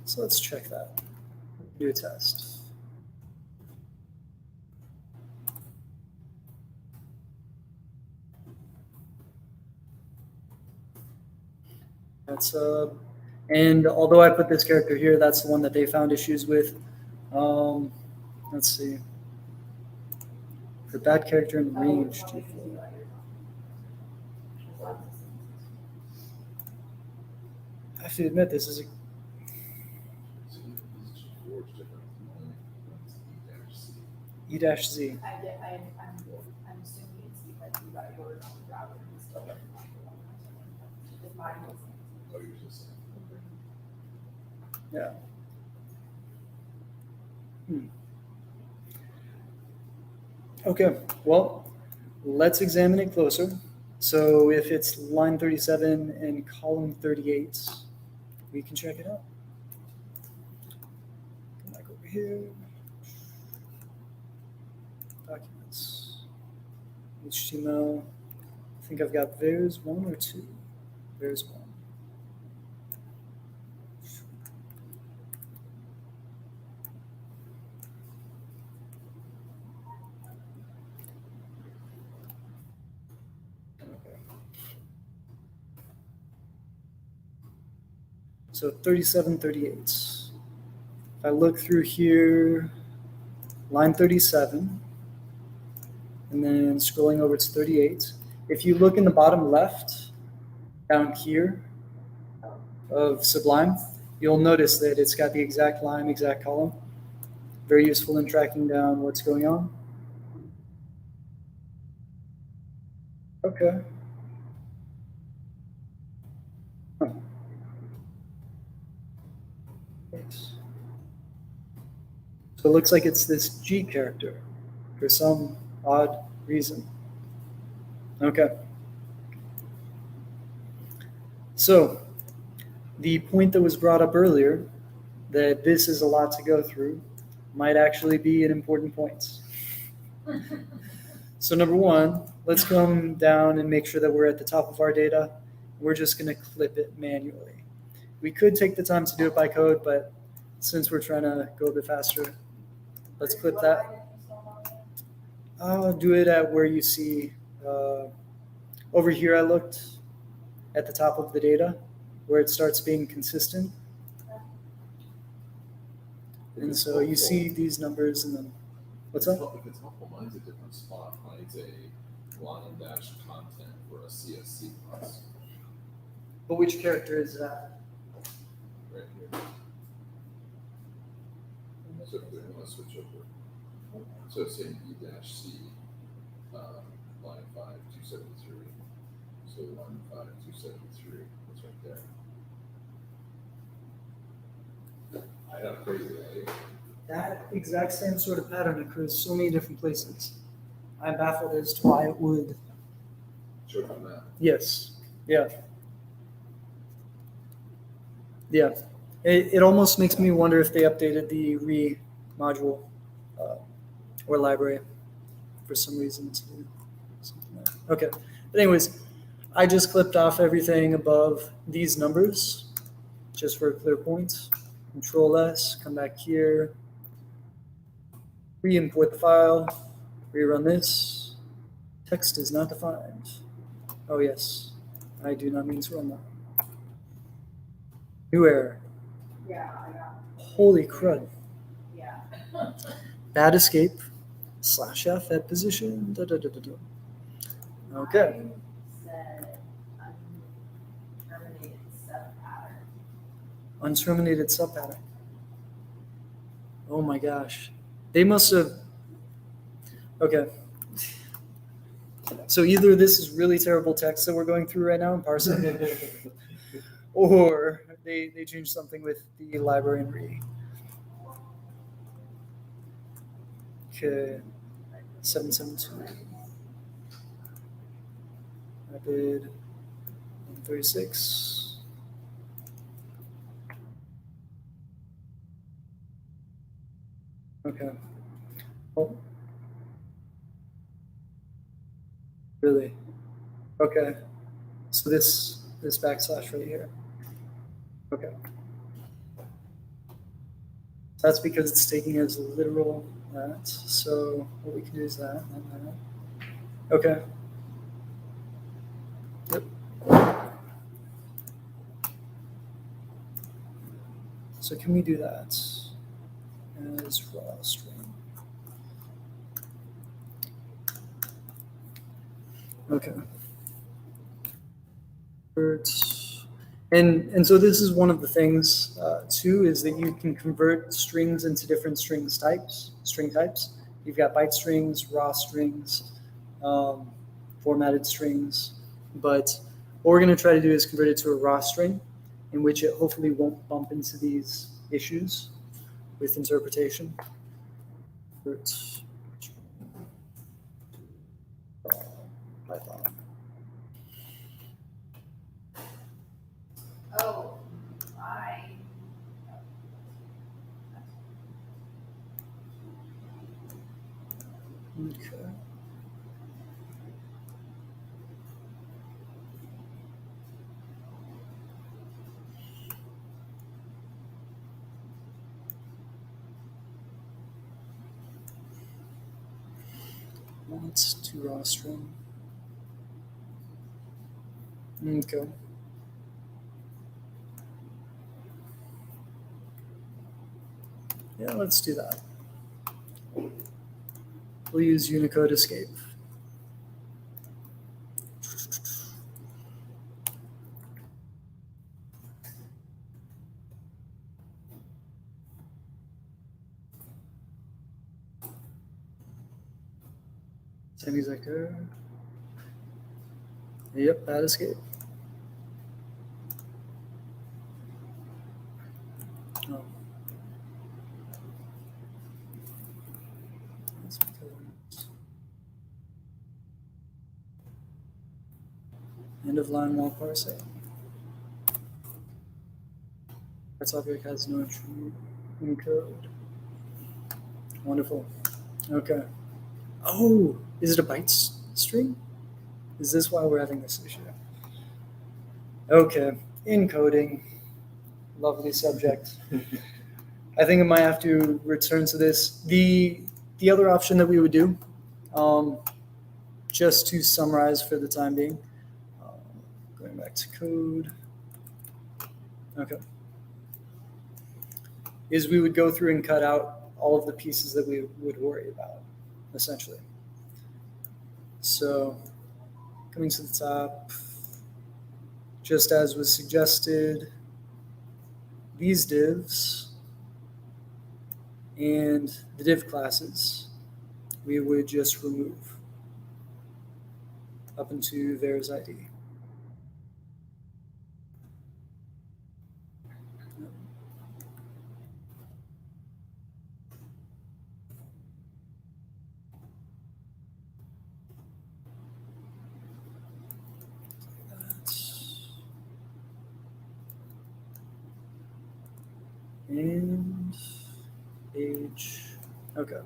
so let's check that. Do a test. That's and although I put this character here, that's the one that they found issues with. Let's see. The bad character in range G4. I have to admit, this is a See, this G4 is different from mine. Mine's E-C. E-Z. I'm assuming it's because you got yours on the router and still doesn't like the one. Because mine was. Oh, you're just saying. Yeah. Okay, well, let's examine it closer. So if it's line 37 and column 38, we can check it out. Come back over here. Documents. HTML. I think I've got there's one or two. There's one. So 37, 38. If I look through here, line 37, and then scrolling over to 38. If you look in the bottom left, down here of Sublime, you'll notice that it's got the exact line, exact column. Very useful in tracking down what's going on. Okay. Huh. Thanks. So it looks like it's this G character for some odd reason. Okay. So the point that was brought up earlier, that this is a lot to go through, might actually be an important point. So number one, let's come down and make sure that we're at the top of our data. We're just going to clip it manually. We could take the time to do it by code, but since we're trying to go a bit faster, let's clip that. I'll do it at where you see, over here I looked at the top of the data, where it starts being consistent. And so you see these numbers and then, what's up? If it's helpful, mine's a different spot. Mine's a line dash content for a CSC class But which character is that? right here. So if we want to switch over, so say E dash C, line 5273. So line 5273, it's right there. I have crazy, right? That exact same sort of pattern occurs so many different places. I'm baffled as to why it would. Show from that. Yes. Yeah. Yeah. It almost makes me wonder if they updated the re module or library for some reason to do something like that. Okay. But anyways, I just clipped off everything above these numbers just for a clear point. Control S, come back here, re-import the file, rerun this. Text is not defined. Oh yes, I do not mean to run that. New error. Yeah, I got, Holy crud. yeah. Bad escape, /F at position. Da, da, da, da, da. Okay. Mine said unterminated subpattern. Unterminated subpattern. Oh my gosh. They must have. Okay. So either this is really terrible text that we're going through right now and parsing, or they changed something with the library and re. Okay. 772. I did 136. Okay. Oh. Really? Okay. So this backslash right here. Okay. That's because it's taking as literal that. So what we can do is that and that. Okay. Yep. So can we do that as raw string? Okay. And so this is one of the things too, is that you can convert strings into different string types. You've got byte strings, raw strings, formatted strings. But what we're going to try to do is convert it to a raw string, in which it hopefully won't bump into these issues with interpretation. Python. Oh, I. Okay. Let's do raw string. Okay. Yeah, let's do that. We'll use Unicode escape. Semi-secure. Yep, that escape. Oh. That's because end of line while parsing. Parts object has no entry in code. Wonderful. Okay. Oh, is it a bytes string? Is this why we're having this issue? Okay, encoding. Lovely subject. I think I might have to return to this. The other option that we would do, just to summarize for the time being, going back to code. Okay. Is we would go through and cut out all of the pieces that we would worry about, essentially. So coming to the top, just as was suggested, these divs and the div classes, we would just remove up into var's ID. And age. Okay.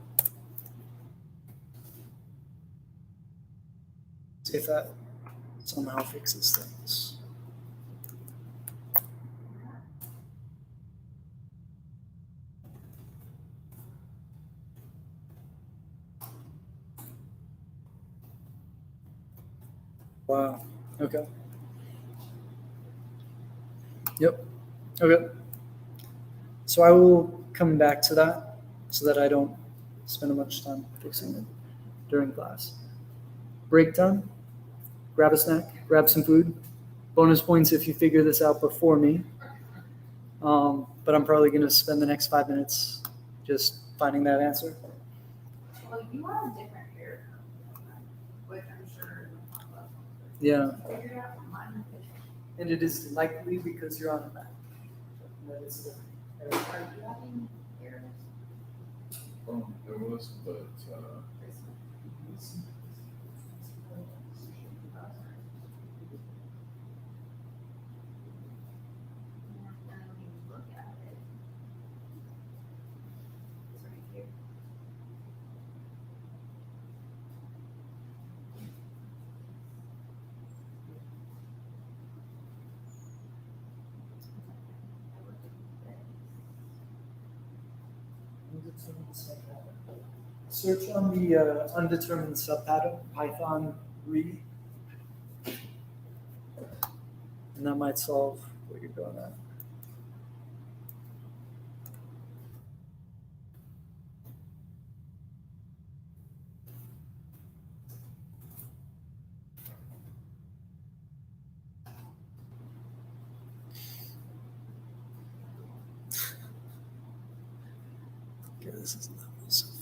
See if that somehow fixes things. Wow. Okay. Yep. Okay. So I will come back to that so that I don't spend much time fixing it during class. Break time. Grab a snack. Grab some food. Bonus points if you figure this out before me. But I'm probably going to spend the next 5 minutes just finding that answer. Well, you have a different hair, which I'm sure we'll talk about. Yeah. Figured out from mine. And it is likely because you're on a Mac. That is different. Are you having hair? It was, but Look at it. It's right here. Search on the undetermined subpattern, Python re, and that might solve what you're going at. Okay, this is level so far.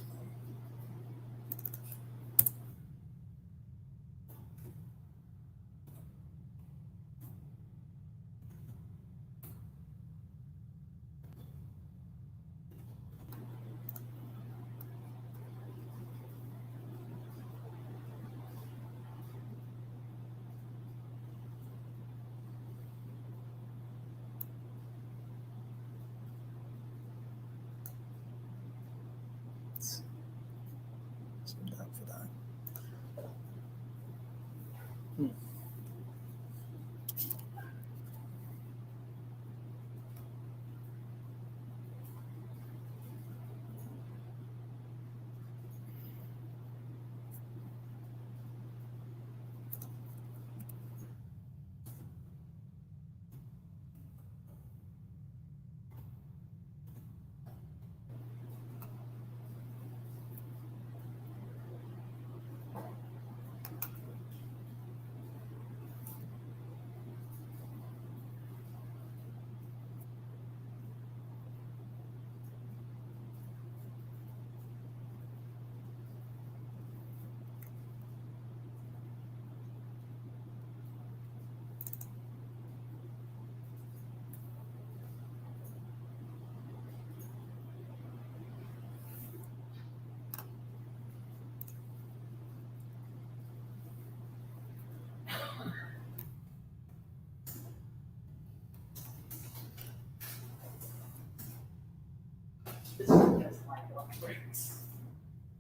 This group doesn't like a lot of breaks.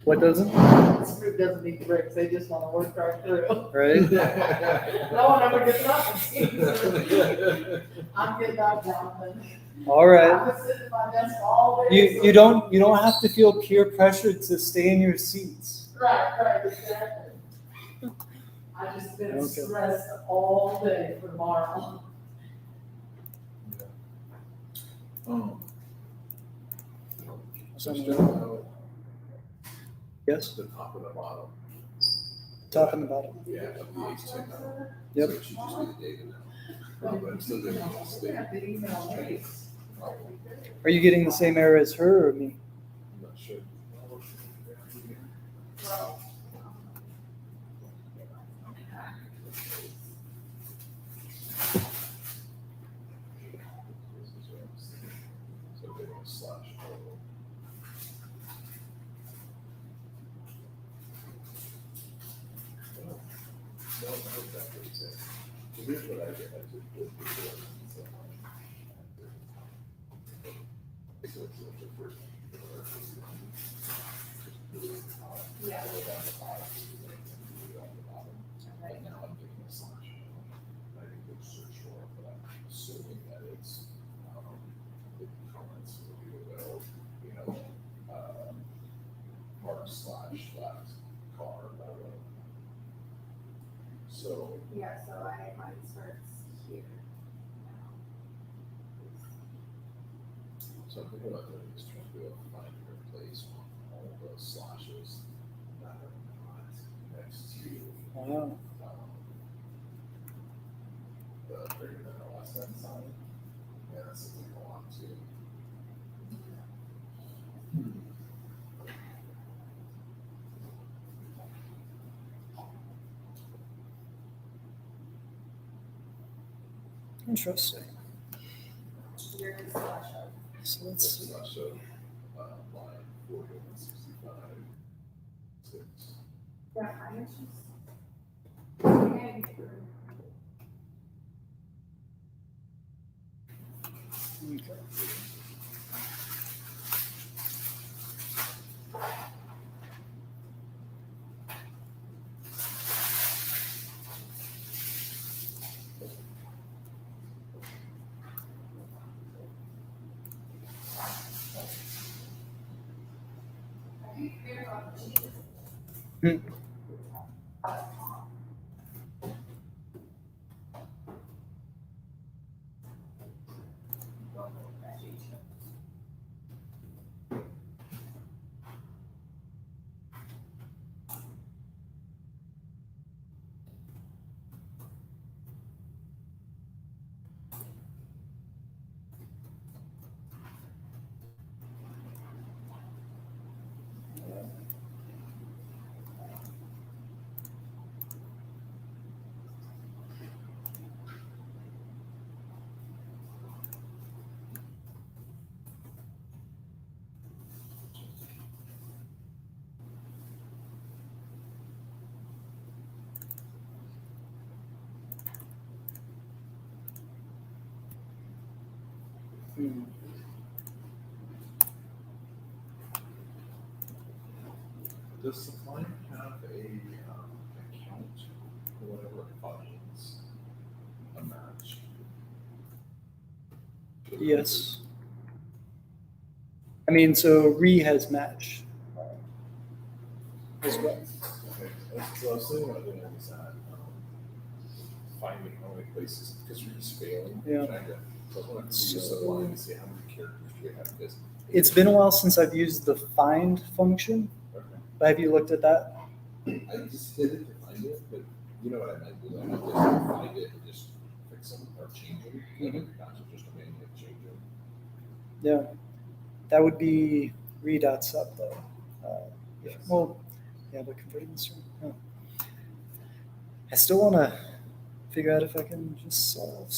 What doesn't? This group doesn't need breaks, they just wanna work right through. Right? No one ever gets up and sees. I'm getting out now, but. All right. I was sitting at my desk all day. You don't have to feel peer pressure to stay in your seats. Right, exactly. I just been Okay. stressed all day for tomorrow. So just about Yes, the top and the bottom. top and the bottom. Yeah, of the H10 now. Yep. So it should just be the data now. But I'm still doing it state. Are you getting the same error as her or me? I'm not sure. So getting a slash. No, not exactly the same. So here's what I did. I took this before. So it's the first. Yeah. Right now I'm getting a slash. I think we'll search for it, but I'm assuming that it's, the comments will be well, park slash last car, whatever. So, Yeah, so mine starts here. so I'm thinking about doing this, trying to be able to find your place on all of those slashes that are not next to, Wow. the greater than or less than sign. Yeah, that's something I want to. Interesting. You're just slash up. So let's see. Slash of, line 4165. 6. Yeah, mine is just. Okay. Okay. Hmm. Hmm. Does the client have a, account or whatever finds a match? Yes. I mean, so Re has match as well. Okay, so I was thinking about doing is that, finding how many places, because we're just failing. Yeah. Trying to, so I want to use the line and see how many characters do we have, because. It's been a while since I've used the find function. Okay. But have you looked at that? I just hit it to find it, but you know what I meant, is I meant just find it and just fix them or change them. Not just a manual change them. Yeah. That would be re.sub though. Yes. Well, yeah, but converting this. I still want to figure out if I can just solve.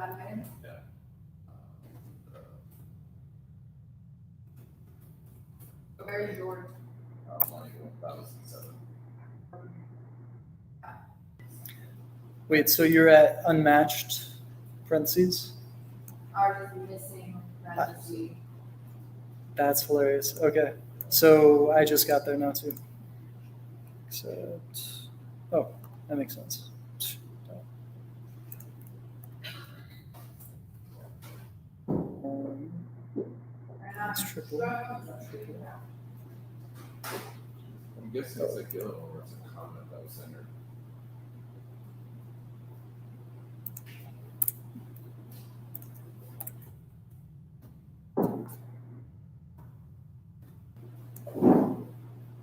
bottom item? Where's your? Line 1007. Wait, so you're at unmatched parentheses? Ours is missing parentheses. That's hilarious. Okay, so I just got there now too. Except, oh, that makes sense. It's triple. I'm guessing it's like the other one where it's a comment that was centered.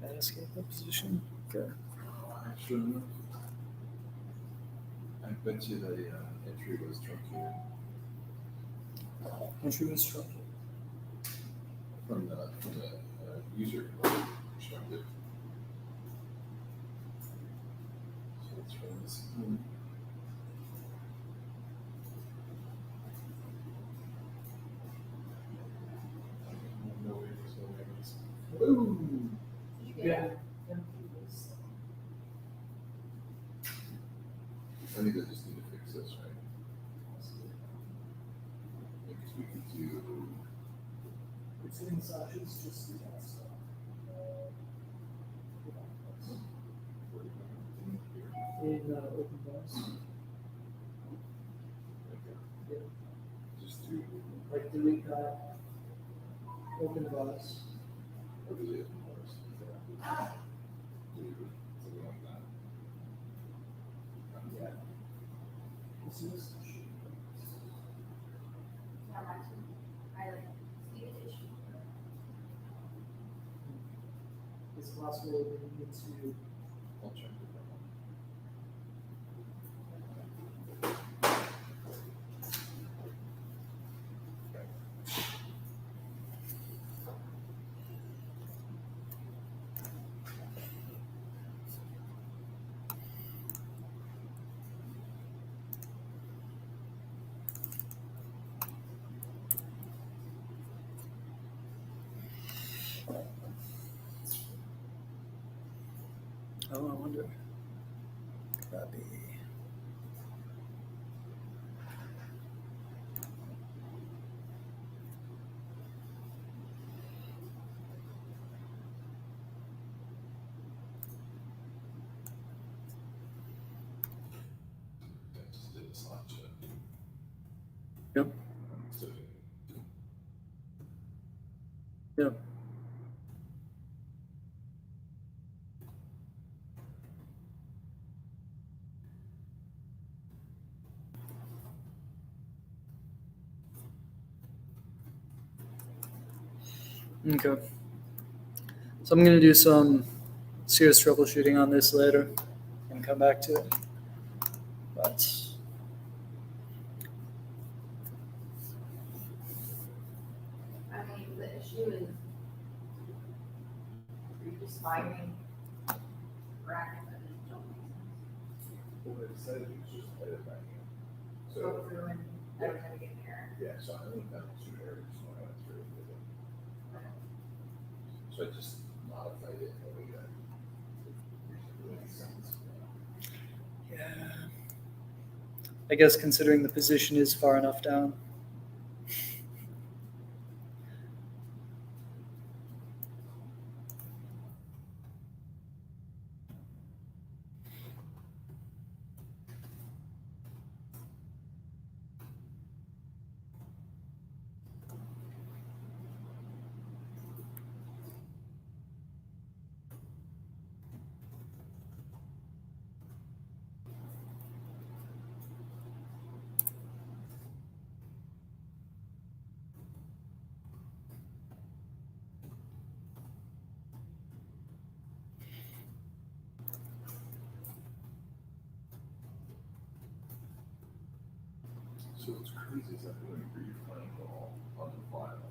That escape that position. Okay. Actually, I bet you the entry was truncated Entry was truncated. from the user perspective. So let's run this again. No waivers, no waivers. Boom! Did you get it? I think I just need to fix this, right? Because we could do. It's in Sasha's just the test. In open bus, Okay. Just do. like delete that. Open bus. Or do it first. Do something like that. Yeah. This is. Yeah, mine too. I like Steve edition. It's possible that you need to. I'll check with that one. Oh, I wonder. Could that be? I just did a slot check. Yep. So, Yep. Okay. So I'm going to do some serious troubleshooting on this later and come back to it. But I mean, the issue is you're just finding brackets that just don't make sense. what I decided to do is just edit back in. Go So, through and every time you get an error. yeah, so I only found 2 errors when I went through with it. So I just modified it in a way that really makes sense. yeah, I guess considering the position is far enough down. So what's crazy is that when you refind all on the file,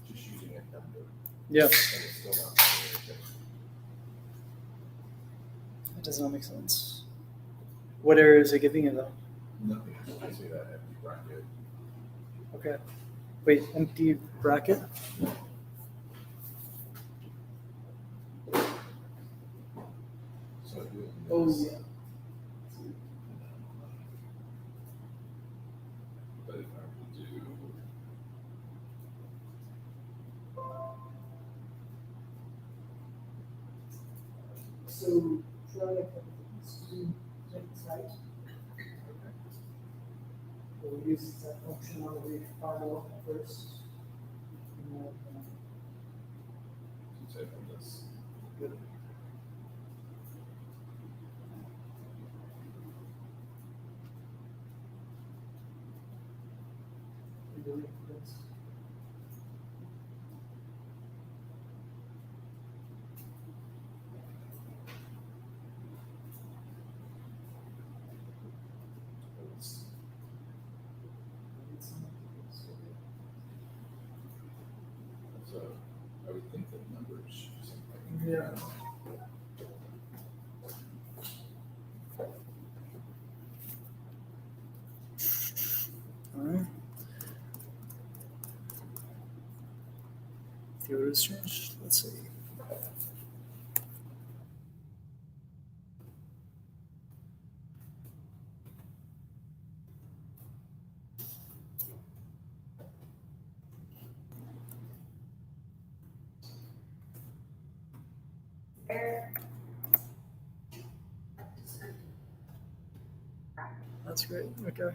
just using a number, Yeah, and it's still not doing anything. that does not make sense. What error is it giving you though? Nothing, it's just basically that empty bracket Okay. Wait, empty bracket? So I do it. Oh, yeah. But if I were to do, So try a couple things. Do next site. We'll use that function on the file first. And then, to type on this, good. And delete this. it's, Delete some of this. so I would think that numbers should be something. Yeah. All right. The order is changed. Let's see. There. That's great. Okay.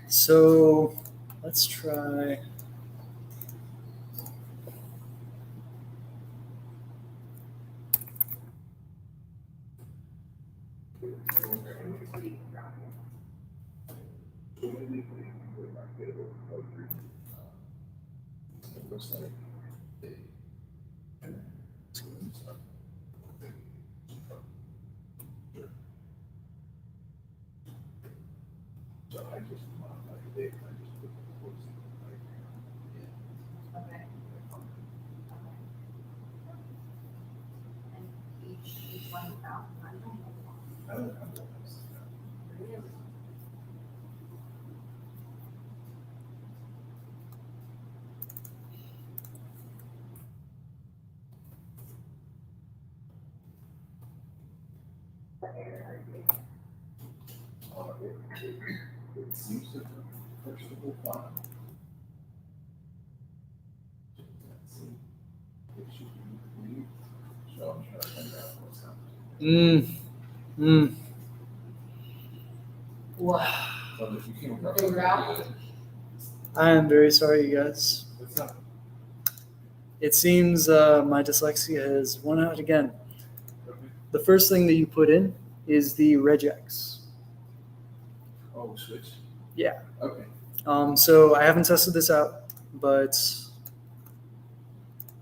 So let's try. It looks like they. So I just modified the date, I just put the quotes in, like, yeah. Okay. And each one found, I don't know. I don't have those. Really? It seems to vegetable fine. It should be, so I'm trying to find out what's happening. What? But if you came across Figure out. something I am very sorry, you guys. good, it's not, It seems my dyslexia has won out again. The first thing that you put in is the regex. oh, switch, Yeah. okay. So I haven't tested this out, but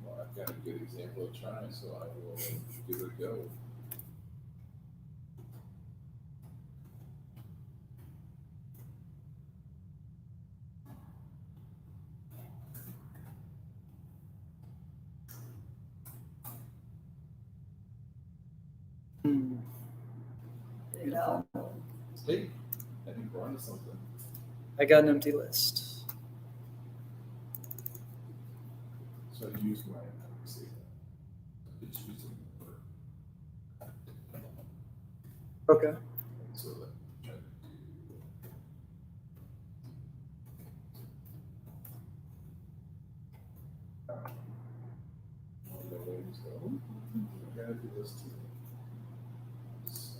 Well, I've got a good example of trying, so I will give it a go. hmm, There you go. Hey, I think we're onto something. I got an empty list. So I use my, how do we say that? It's using for. Okay. So that, try to do. The waves go, I gotta do this too. So.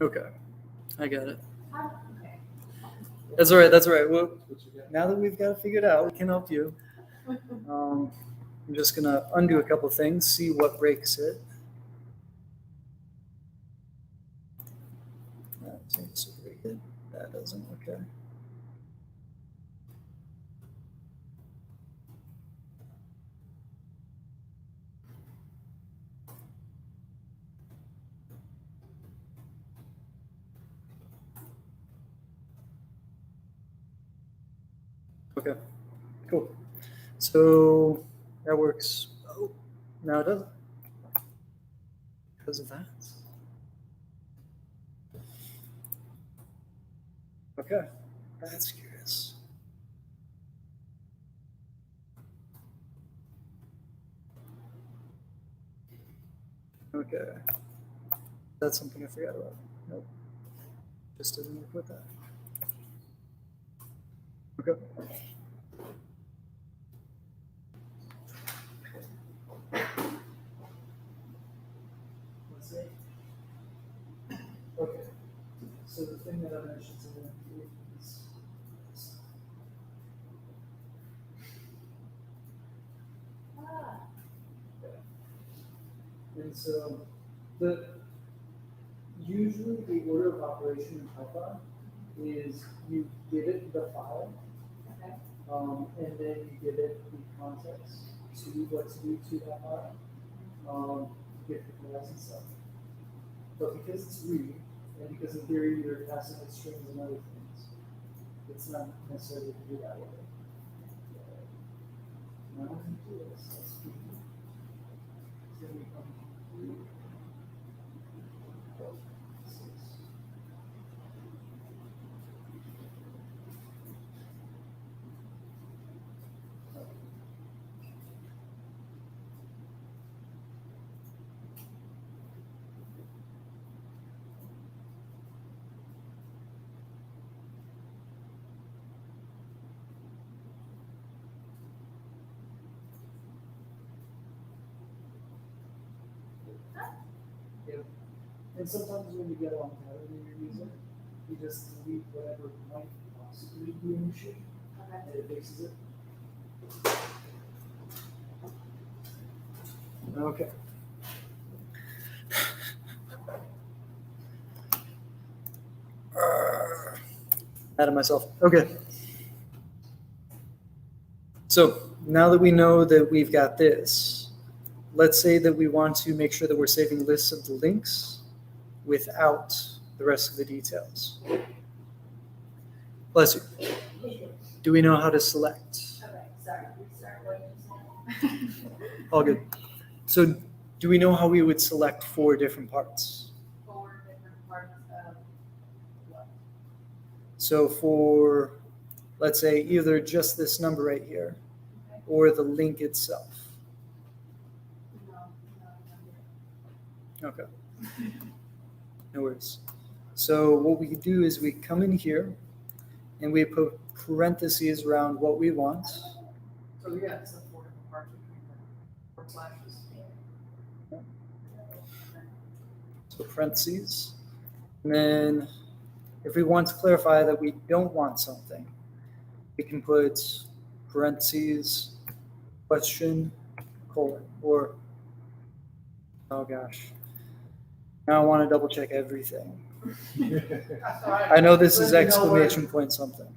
Okay. I got it. Okay. That's all right. That's all right. Well, What you got? now that we've got it figured out, we can help you. I'm just going to undo a couple things, see what breaks it. That seems to break it. That doesn't. Okay. Okay, cool. So that works. Oh, now it doesn't. Because of that. Okay, that's curious. Okay, that's something I forgot about. Nope, just didn't work with that. Okay. Let's see. Okay, so the thing that I mentioned to them is this. Ah, And so usually the order of operation in Python is you give it the file, okay. and then you give it the context to what to do to that file, give the class and stuff. But because it's read, and because in theory you're passing with strings and other things, it's not necessarily to do that way. Now I can do this. Let's do it. So we come to 6. Yep. And sometimes when you get a long pattern in your music, you just delete whatever might possibly be an issue, Okay. and it fixes it. Okay. Out of myself. Okay. So now that we know that we've got this, let's say that we want to make sure that we're saving lists of the links without the rest of the details. Bless you. Do we know how to select? Okay, sorry, restart what you said. All good. So do we know how we would select 4 different parts? 4 different parts of what? So for, let's say, either just this number right here Okay. or the link itself. No, Okay. No worries. So what we do is we come in here and we put parentheses around what we want. So yeah, it's a 4 different parts between the 4 slashes. So parentheses. And then if we want to clarify that we don't want something, we can put parentheses, question, colon, or, oh gosh. Now I want to double check everything. I know this is exclamation point something.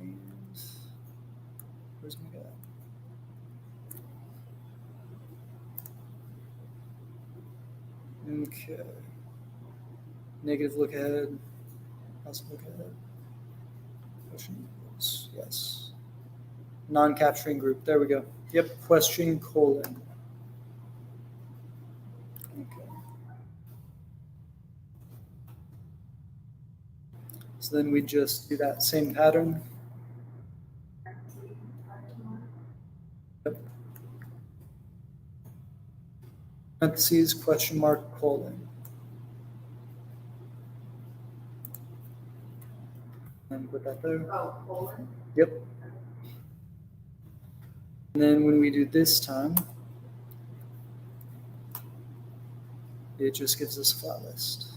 And where's my guy? Okay. Negative look ahead. Positive look ahead. Question equals, yes. Non-capturing group. There we go. Yep. Question colon. Okay. So then we just do that same pattern. Yep. Parentheses, question mark, colon. And put that there. Oh, colon? Yep. And then when we do this time, it just gives us a flat list.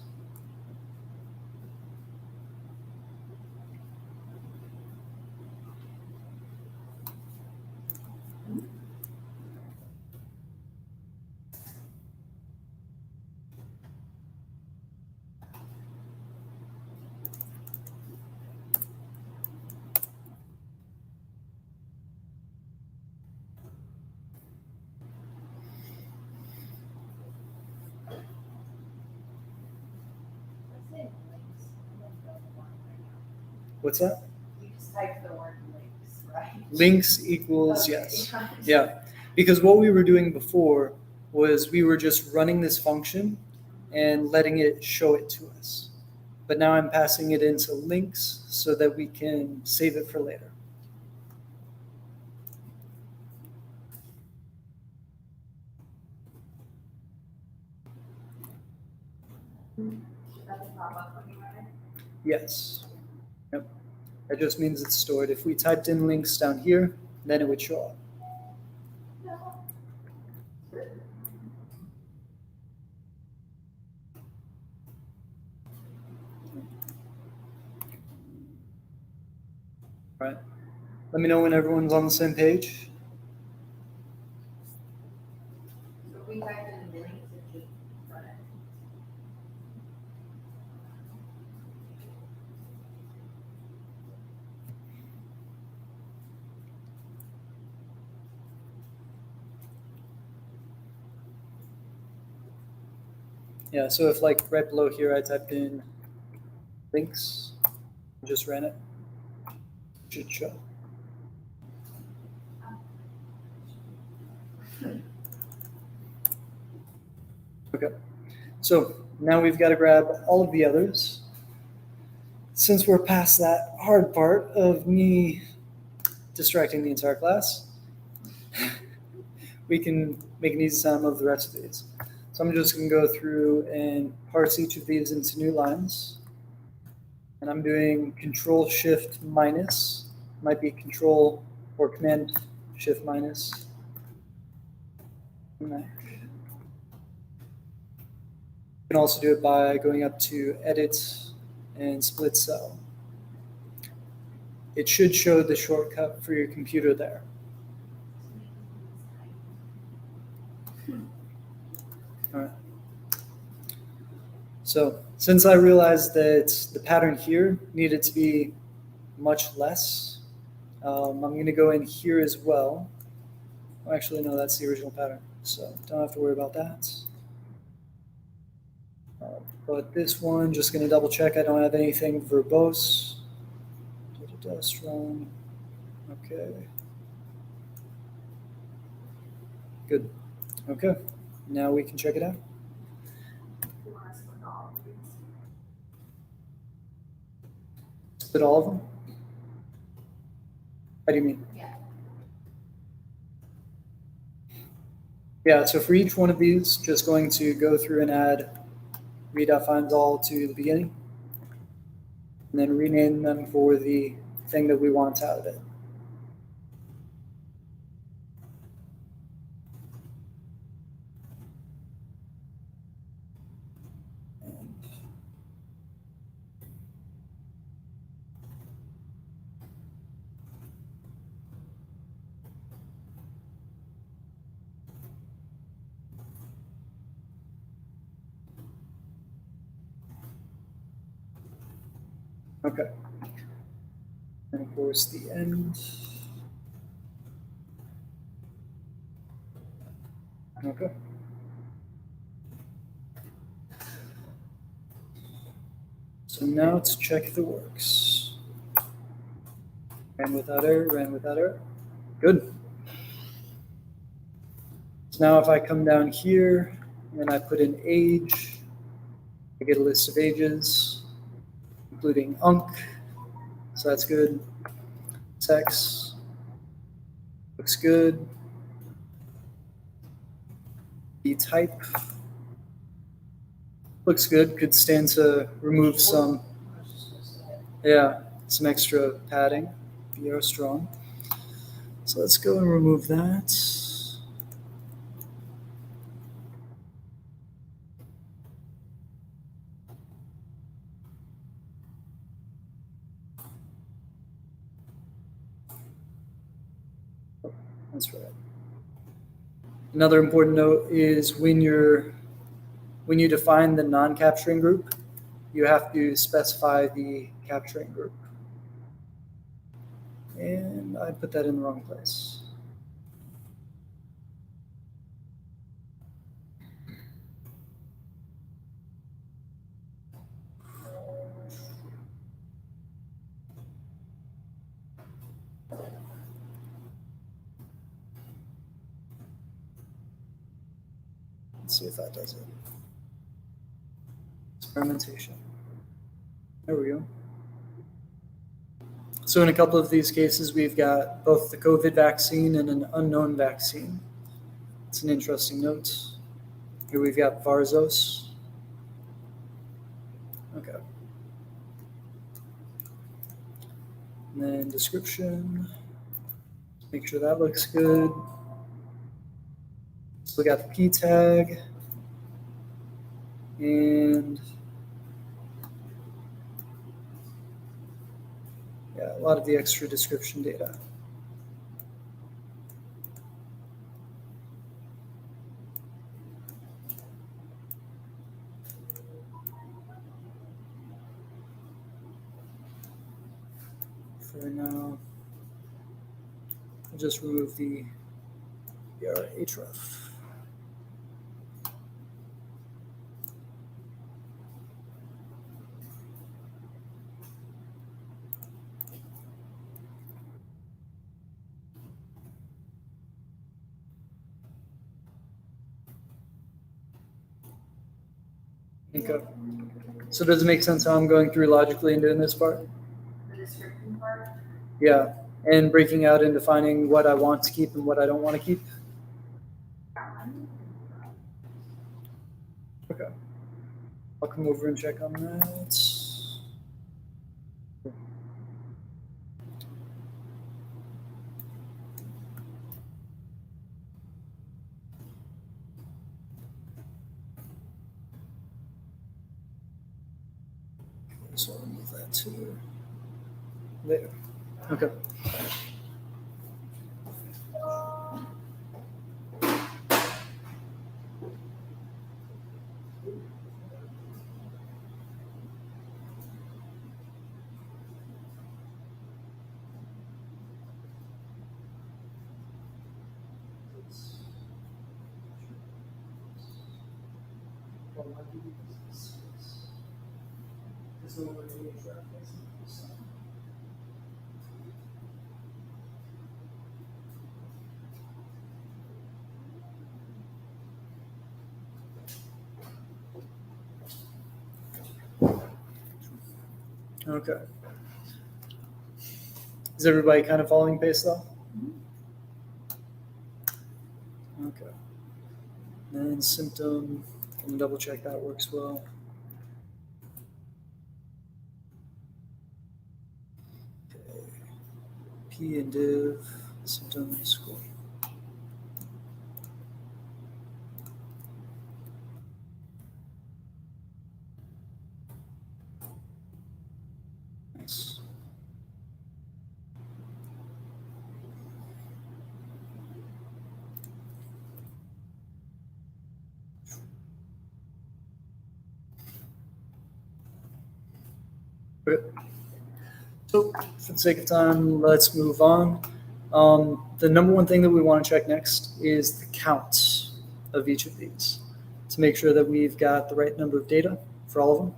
Let's say links. I don't know the one right now. What's that? You just type the word links equals Okay. yes. Yeah, because what we were doing before was we were just running this function and letting it show it to us. But now I'm passing it into links so that we can save it for later. Should that pop up when you run it? Yes. Yep. That just means it's stored. If we typed in links down here, then it would show up. No. Right. Let me know when everyone's on the same page. So if we type in the links, it should run it. Yeah, so if like right below here I typed in links, just ran it, it should show. Okay, so now we've got to grab all of the others. Since we're past that hard part of me distracting the entire class, we can make an easy time of the rest of these. So I'm just going to go through and parse each of these into new lines. And I'm doing Control Shift minus, might be Control or Command Shift minus. You can also do it by going up to Edit and Split Cell. It should show the shortcut for your computer there. All right. So since I realized that the pattern here needed to be much less, I'm going to go in here as well. Oh, actually, no, that's the original pattern, so don't have to worry about that. But this one, just going to double check I don't have anything verbose. Strong. Okay. Good. Okay. Now we can check it out. You want us to put all of these? Split all of them? How do you mean? Yeah. Yeah, so for each one of these, just going to go through and add read.finds all to the beginning, and then rename them for the thing that we want out of it. Okay. And of course the end. Okay. So now let's check if it works. Ran without error, ran without error. Good. So now if I come down here and I put in age, I get a list of ages, including UNC, so that's good. Sex, looks good. The type, looks good. Could stand to remove some, yeah, some extra padding. BR strong. So let's go and remove that. That's right. Another important note is when you define the non-capturing group, you have to specify the capturing group. And I put that in the wrong place. Let's see if that does it. Experimentation. There we go. So in a couple of these cases, we've got both the COVID vaccine and an unknown vaccine. It's an interesting note. Here we've got Varzos. Okay. And then description. Make sure that looks good. So we got the P tag. And yeah, a lot of the extra description data. For now, I'll just remove the href. Okay. So does it make sense how I'm going through logically and doing this part? The description part. Yeah. And breaking out and defining what I want to keep and what I don't want to keep? Okay. I'll come over and check on that. So I'll remove that too. There. Okay. Okay. Is everybody kind of following pace though? Okay. And symptom, can double check that works well. Okay. P and div, symptom score. Nice. Okay. So for the sake of time, let's move on. The number one thing that we want to check next is the counts of each of these to make sure that we've got the right number of data for all of them.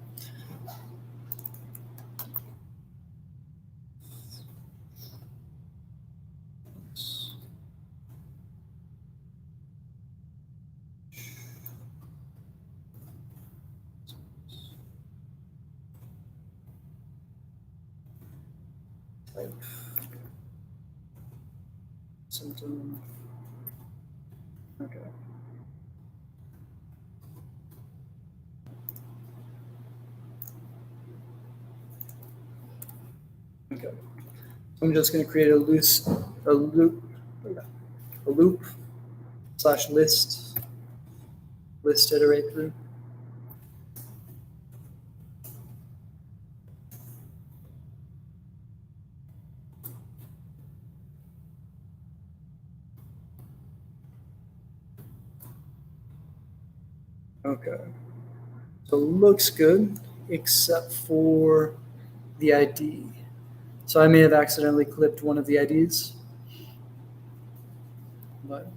Type. Symptom. Okay. Okay. I'm just going to create a loop / list iterate through. Okay. So it looks good, except for the ID. So I may have accidentally clipped one of the IDs. But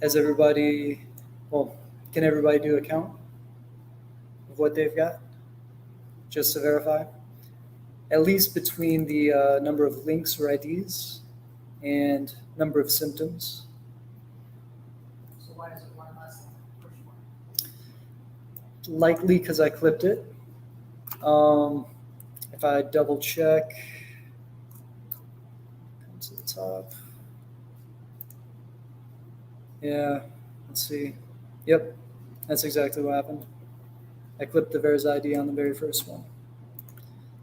has everybody, well, can everybody do a count of what they've got? Just to verify? At least between the number of links or IDs and number of symptoms. So why is it one less than the first one? Likely because I clipped it. If I double check, come to the top. Yeah, let's see. Yep, that's exactly what happened. I clipped the VAERS ID on the very first one.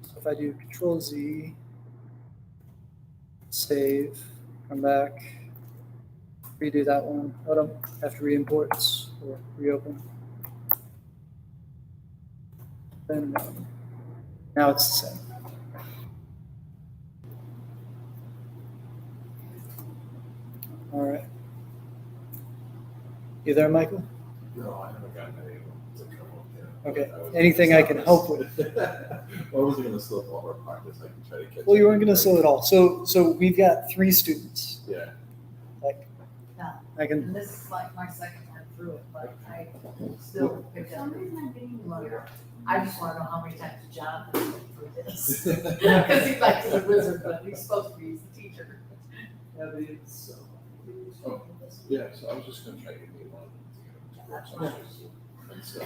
So if I do Control Z, save, come back, redo that one. I don't have to re-import or reopen. Then now it's the same. All right. You there, Michael? No, I haven't gotten anyone to come up yet. Okay. I was Anything gonna I can stop help this. Well, I wasn't gonna slow up all our practice, I can try to catch. Well, you up weren't going to with slow it all. So we've got 3 students. Yeah, Like, Yeah. I can. And this is like my second time through it, but I still picked For up. some reason I'm getting Longer. zero. I just wanna know how many times Jonathan went through this. Cause he's like the wizard, but he's supposed to be, he's the teacher. Yeah, but it's, Oh. yeah, so I was just gonna try to get me one to get them to work, so I was just, and so,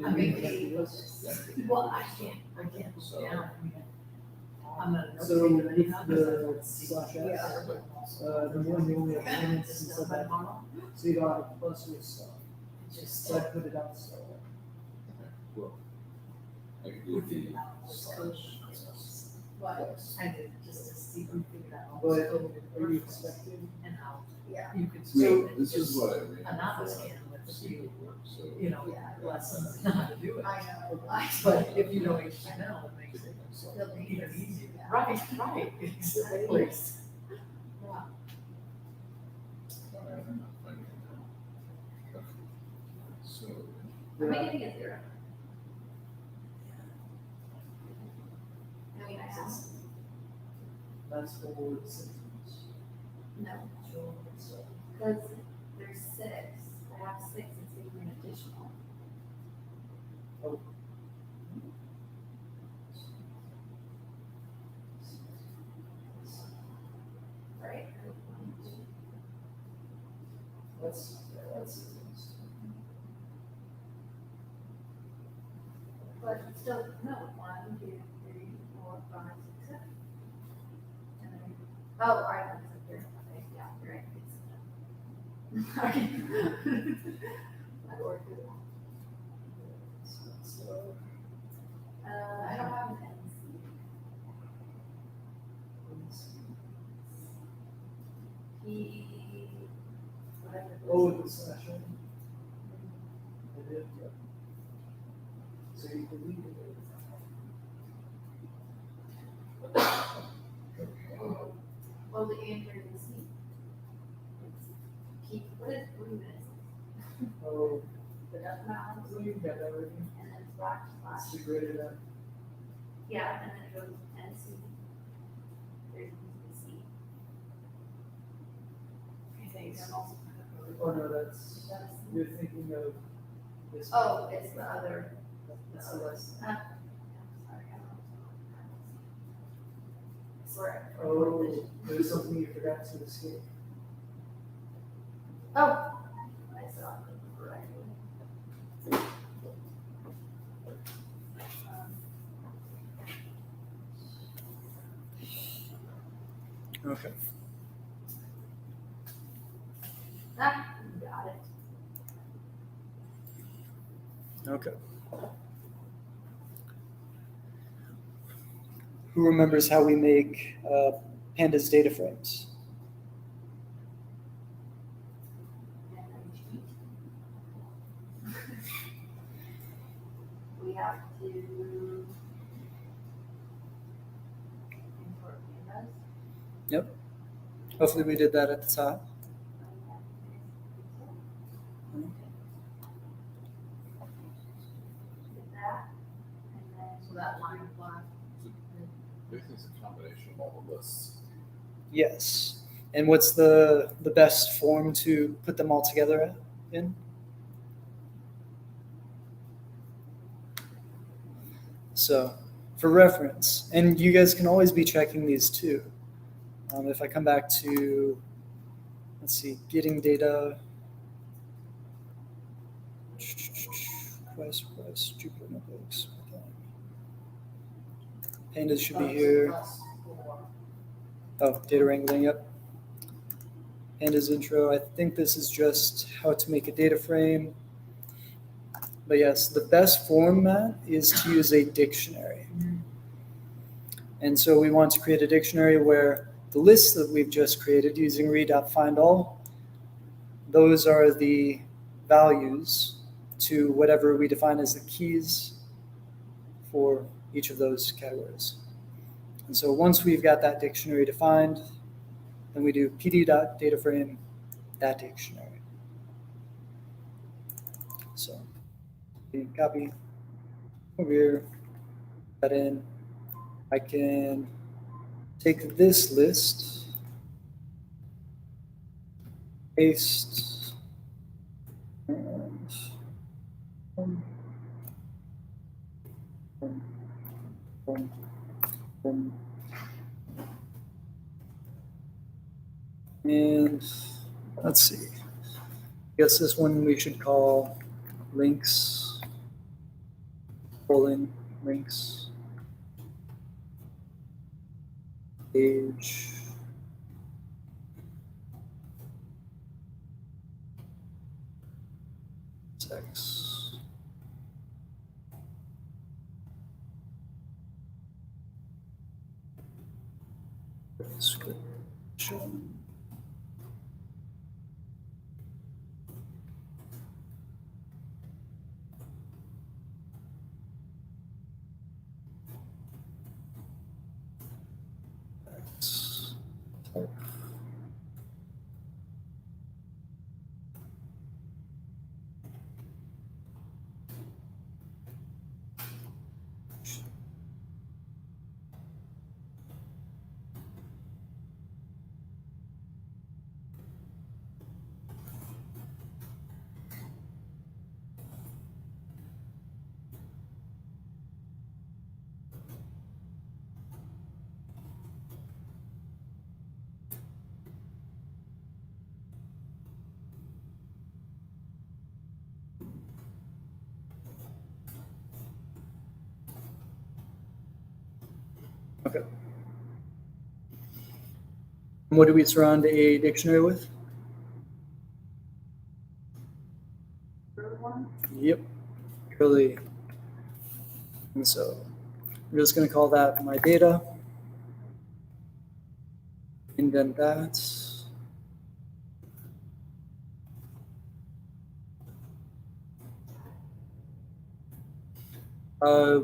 I mean, yeah. well, I can't look down, I mean, I'm not. a So note with taker anyhow, 'cause I the don't see- slash Yeah. S, number one, you only have elements It's inside still that, tomorrow. so you don't have a plus with stuff. Just. So I put it out, so. Well, I could do the slash. What? I did, just to see who figured out. But are you expecting? And how Yeah. you could. So save it, this is just what I ran a novice for, can with a see few, if it works, so. you know, Yeah. lessons on how to do it. I know. But if you know HTML, it makes it Still even needs- easier. yeah. Right, exactly. Yeah. Alright, I'm not finding it now. Okay. So, I'm Yeah. getting a zero. I mean, I have, That's for the symptoms. no, So, so, because there's 6, I have 6, it's even additional. Right? that's, symptoms. But still, no, 1, 2, 3, 4, 5, 6, 7. And then, oh, I have it here, okay, yeah, you're right. I worked it out. So, I don't have an NC. P, whatever. it oh, was. with the slash in. I did, yeah. So you deleted it. Well, the answer is C. Keep, what is missing? Oh, The duck mounds, so you got that already? and then slash slash. It's degraded up. Yeah, and then it goes NC. There's C. I think I'm also. Oh, no, that's, That's- you're thinking of this. Oh, it's the other. That's the less. Sorry, I don't know. I swear. I Oh, forgot there's something you forgot to escape. Oh. I saw it right. Okay. Ah, you got it. Okay. Who remembers how we make pandas data frames? We have to import pandas. Hopefully we did that at the top. Did that, and then. So that line of black. basically it's a combination of all the lists. Yes. And what's the best form to put them all together in? So for reference, and you guys can always be checking these too. If I come back to, let's see, getting data, request, Jupyter Notebooks. Pandas should be here. Oh, data wrangling, yep. Pandas intro, I think this is just how to make a data frame. But yes, the best format is to use a dictionary. And so we want to create a dictionary where the lists that we've just created using read.findAll, those are the values to whatever we define as the keys for each of those categories. And so once we've got that dictionary defined, then we do pd.dataframe that dictionary. So we copy over here, that in. I can take this list, paste, and and let's see. I guess this one we should call links, links, page, text, description. Okay. And what do we surround a dictionary with? Yep, curly. And so I'm just going to call that my data. Indent that.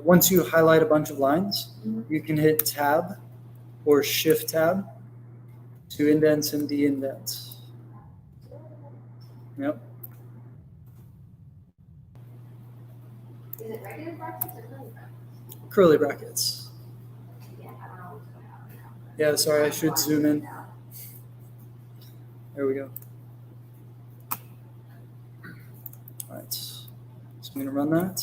Once you highlight a bunch of lines, you can hit Tab or Shift Tab to indent and de-indent. Yep. Is it regular brackets or curly brackets? Curly brackets. Yeah, I don't know what's going on right now. Yeah, sorry, I should zoom in. There we go. All right, so I'm gonna run that.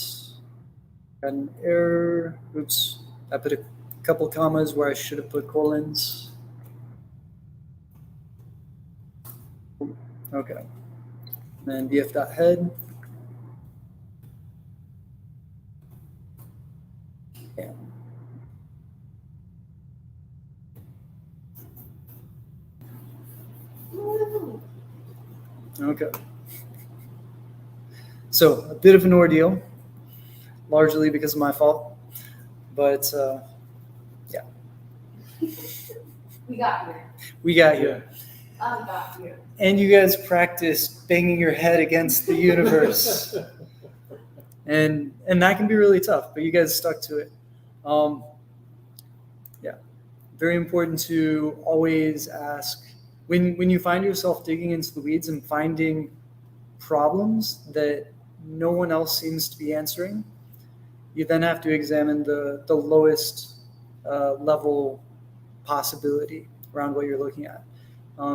Got an error. Oops, I put a couple commas where I should have put colons. Okay, and then df.head. Yeah. Okay. So a bit of an ordeal, largely because of my fault, but yeah. We got here. We got here. I got here. And you guys practiced banging your head against the universe. and that can be really tough, but you guys stuck to it. Yeah, very important to always ask, when you find yourself digging into the weeds and finding problems that no one else seems to be answering, you then have to examine the lowest level possibility around what you're looking at.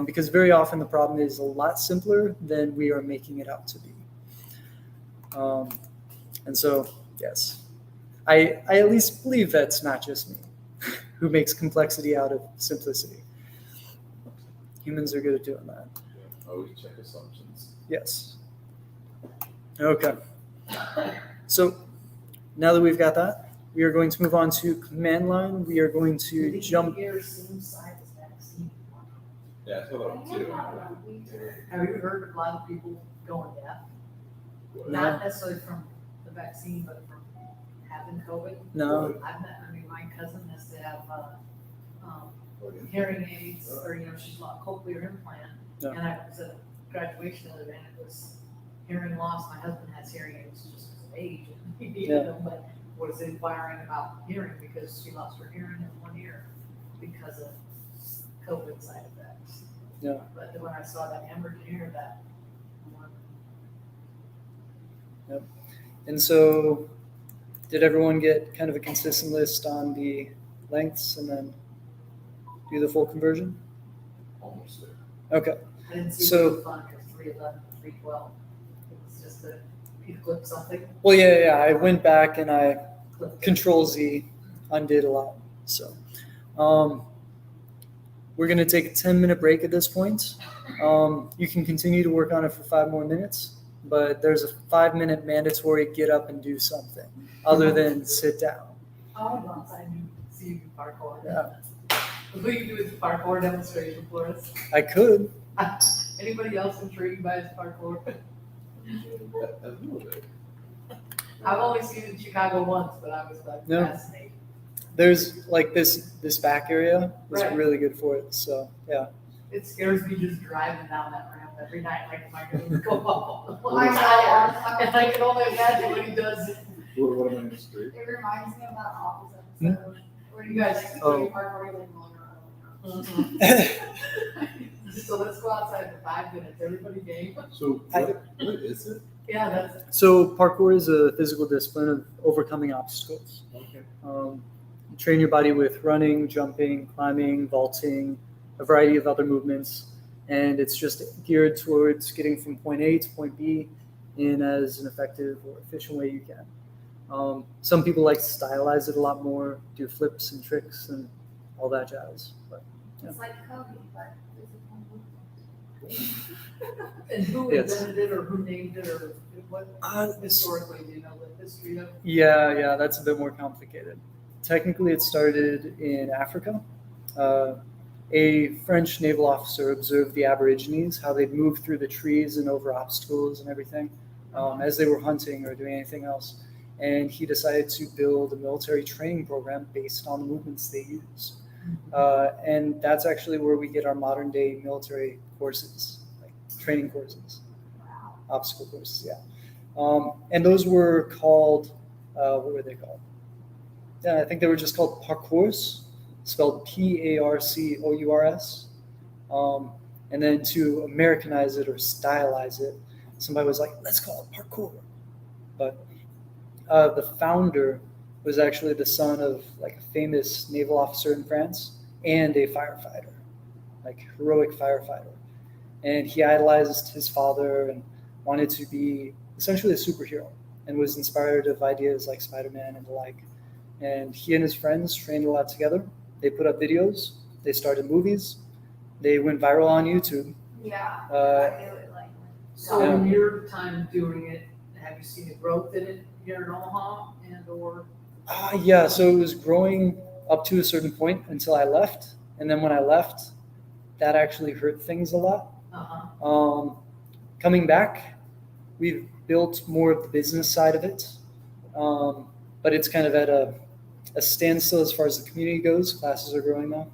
Because very often the problem is a lot simpler than we are making it out to be. And so, yes, I at least believe that's not just me who makes complexity out of simplicity. Humans are good at doing that. Yeah, always check assumptions. Yes. Okay. So now that we've got that, we are going to move on to command line. We are going to Did jump. the air same side as vaccine? Yeah, I thought that too. Have you heard of a lot of people going deaf? What? Not necessarily from the vaccine, but from having COVID. No. I mean, my cousin has to have, What? hearing aids, or, she's got a cochlear implant. Yeah. And I was at a graduation the other day, and it was hearing loss. My husband has hearing aids just because of age, and he needed Yeah. them, but was inquiring about hearing because she lost her hearing in one ear because of COVID side effects. Yeah. But then when I saw that hemorrhage ear, that one, And so, did everyone get kind of a consistent list on the lengths and then do the full conversion? Almost there. Okay. I didn't see So- the fun for 311, 312. It was just a, you click something, Well, yeah. I went back and I click. Control Z undid a lot. So, we're going to take a 10-minute break at this point. You can continue to work on it for 5 more minutes, but there's a 5-minute mandatory get up and do something other than sit down. Oh, once I knew, see you do parkour. Yeah. Will you do a parkour demonstration for us? I could. Anybody else intrigued by his parkour? A little bit. I've only seen it in Chicago once, but I was like No. fascinated. There's like this back area is Right. really good for it. So, yeah. It scares me just driving down that ramp every night, like, am I gonna go up? I know. And I can only imagine what he does. What am I in the street? It reminds me of that Office episode where you guys Oh. do parkour like rolling around. So let's go outside for 5 minutes, everybody game? So what is it? Yeah, that's, So, parkour is a physical discipline of overcoming obstacles. Okay. You train your body with running, jumping, climbing, vaulting, a variety of other movements, and it's just geared towards getting from point A to point B in as an effective or efficient way you can. Some people like to stylize it a lot more, do flips and tricks and all that jazz. But It's like Kobe, but physical movement. and who Yes. invented it, or who named it, or what historically, do you know the history of it? yeah, that's a bit more complicated. Technically, it started in Africa. A French naval officer observed the Aborigines, how they'd move through the trees and over obstacles and everything as they were hunting or doing anything else. And he decided to build a military training program based on the movements they use. And that's actually where we get our modern day military courses, like training courses, obstacle courses, yeah. And those were called, what were they called? Yeah, I think they were just called parcours, spelled Parcours. And then to Americanize it or stylize it, somebody was like, let's call it parkour. But the founder was actually the son of like a famous naval officer in France and a firefighter, like heroic firefighter. And he idolized his father and wanted to be essentially a superhero and was inspired of ideas like Spider-Man and the like. And he and his friends trained a lot together. They put up videos. They started movies. They went viral on YouTube. Yeah, Uh, I do it like. So in your time doing it, have you seen the growth in it here in Omaha and or? Yeah, so it was growing up to a certain point until I left. And then when I left, that actually hurt things a lot. Uh-huh. Coming back, we've built more of the business side of it. But it's kind of at a standstill as far as the community goes. Classes are growing now.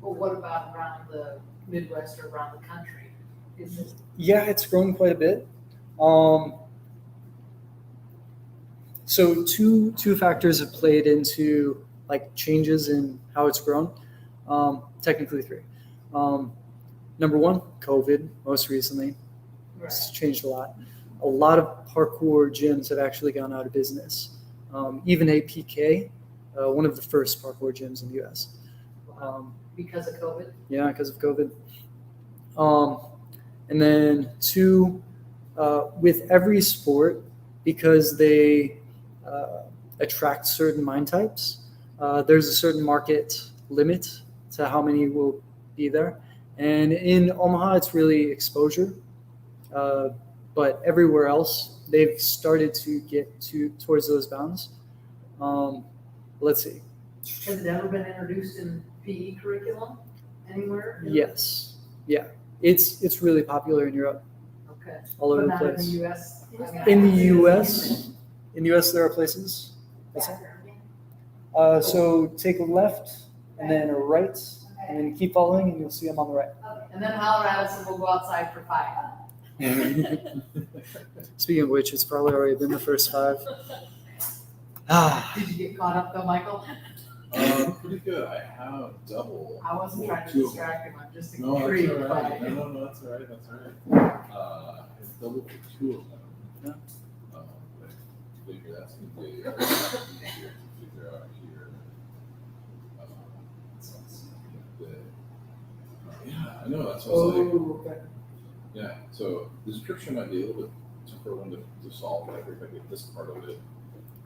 Well, what about around the Midwest or around the country? Is it, Yeah, it's grown quite a bit. So two factors have played into like changes in how it's grown. Technically 3. Number 1, COVID, most recently. It's changed a lot. A lot of parkour gyms have actually gone out of business. Even APK, one of the first parkour gyms in the U.S. because of COVID? Yeah, because of COVID. And then 2, with every sport, because they attract certain mind types, there's a certain market limit to how many will be there. And in Omaha, it's really exposure. But everywhere else, they've started to get towards those bounds. Let's see. Has it ever been introduced in PE curriculum anywhere? Yes. Yeah. It's really popular in Europe, Okay. all over But the not in place. the US? I mean, In the I see US, there are places. That's it. So take a left and then a right, and then keep following, and you'll see them on the right. And then holler at us and we'll go outside for 5. Speaking of which, it's probably already been the first 5. Ah, Did you get caught up though, Michael? Pretty good. I have double. I wasn't for trying to 2 of them. distract him, I'm just No, that's intrigued all by right. it. No, that's all right. That's all right. It's double for 2 of them. Yeah. I figure that's gonna be easier to figure out here. Sounds like yeah, I know. That's what I was like. Oh, okay. Yeah. So the description might be a little bit tougher one to solve. But I think I get this part of it.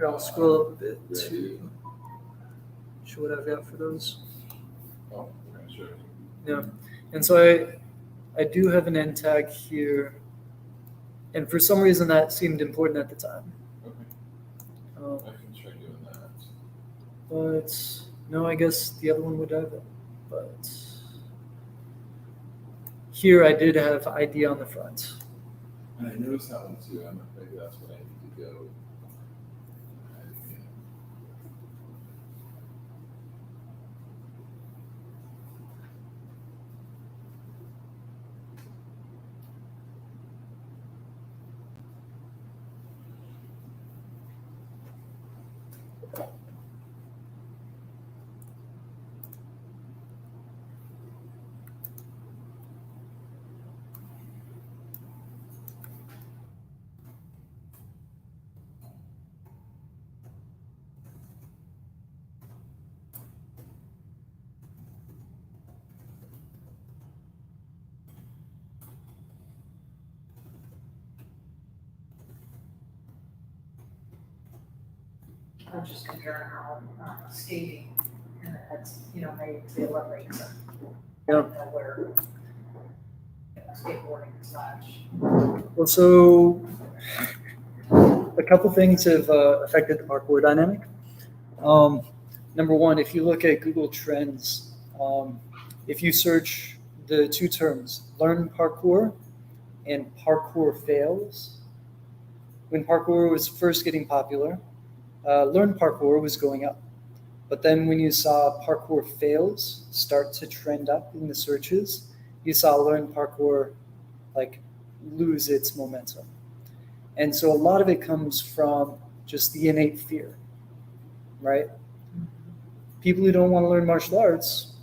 here, I'll scroll up a bit ready. to show what I've got for those. Oh, we're gonna show you. Yeah, and so I do have an end tag here, and for some reason that seemed important at the time. Okay. I can try doing that. But no, I guess the other one would have it. But here I did have ID on the front. And I noticed that one too. Maybe that's what I need to go. I'm just comparing our own skating, and that's, maybe the Olympics. Yeah. Where skateboarding is much. Well, so a couple things have affected the parkour dynamic. Number one, if you look at Google Trends, if you search the 2 terms, learn parkour and parkour fails, when parkour was first getting popular, learn parkour was going up. But then when you saw parkour fails start to trend up in the searches, you saw learn parkour lose its momentum. And so a lot of it comes from just the innate fear, right? People who don't want to learn martial arts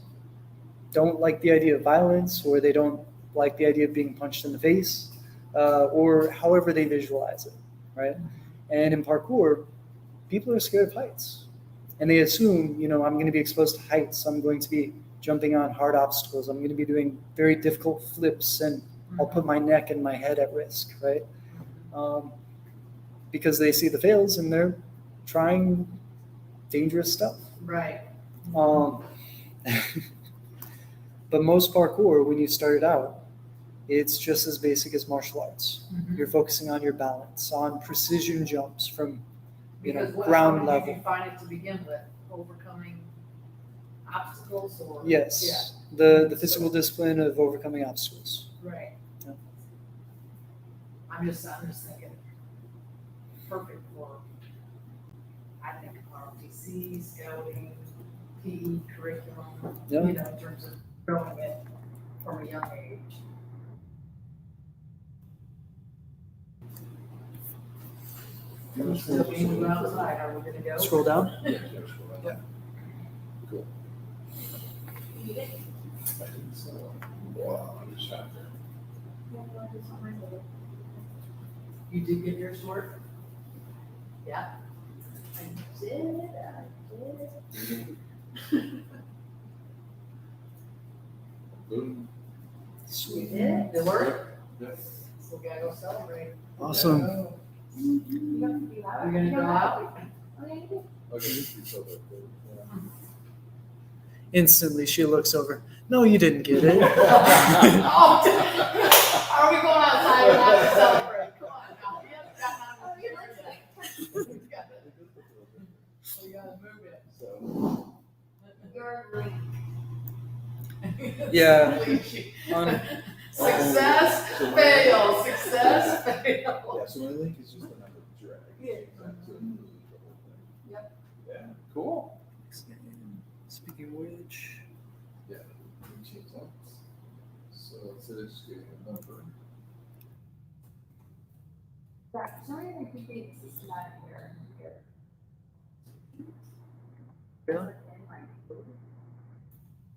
don't like the idea of violence, or they don't like the idea of being punched in the face, or however they visualize it, right? And in parkour, people are scared of heights. And they assume, I'm going to be exposed to heights. I'm going to be jumping on hard obstacles. I'm going to be doing very difficult flips, and I'll put my neck and my head at risk, right? Because they see the fails and they're trying dangerous stuff. Right. But most parkour, when you start it out, it's just as basic as martial arts. Mhm. You're focusing on your balance, on precision jumps from Because ground how level. did you find it to begin with? Overcoming obstacles or? Yes, the physical discipline of overcoming obstacles. Yeah, right. Yeah. I'm just thinking, perfect for, I think, ROTC, scouting, PE curriculum, Yeah. in terms of growing it from a young age. We're still being outside, are we gonna go? Scroll down. Yeah, sure. Yeah. Cool. I think so. Wow, I'm just out there. You did get your sort? Yeah? I did. Boom. Sweet. did. It worked? Yes. So we gotta go celebrate. Awesome. You Are we gonna go out? Okay, so that, yeah. Instantly, she looks over. No, you didn't get it. Oh, are we going outside and have to celebrate? Come on now. We haven't gotten out of here yet. We gotta move it. So, Your link. Yeah. Success, fail, success, fail. yeah, so my link is just the number of drag. Yeah. Back to the whole thing. Yep. Yeah, cool. Speaking of which, Yeah, let me change that. So instead of just getting a number. Right, for some reason I keep getting systematic error here. really? In my code.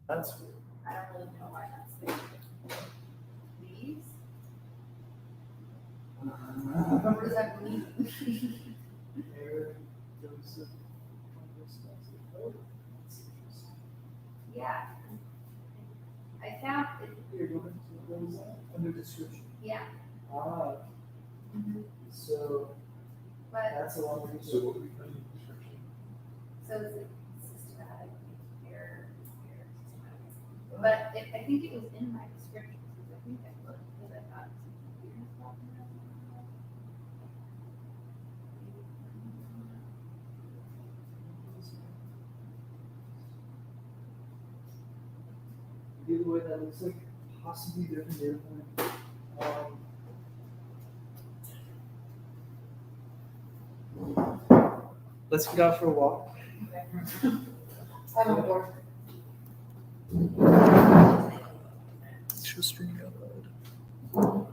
That's weird. I don't really know why that's there. These? What does that mean? There, Joseph, oh, that's interesting. Yeah. I found it, Here, go back to what was that? Under description. yeah, Ah, so but, that's a long way. So what would be the description? so it's like systematic error, systematic. But it, I think it was in my description, because I think I looked, because I thought some computers talking about it. Either way, that looks like possibly different data point. Let's get out for a walk. I'm on board. Show stream download.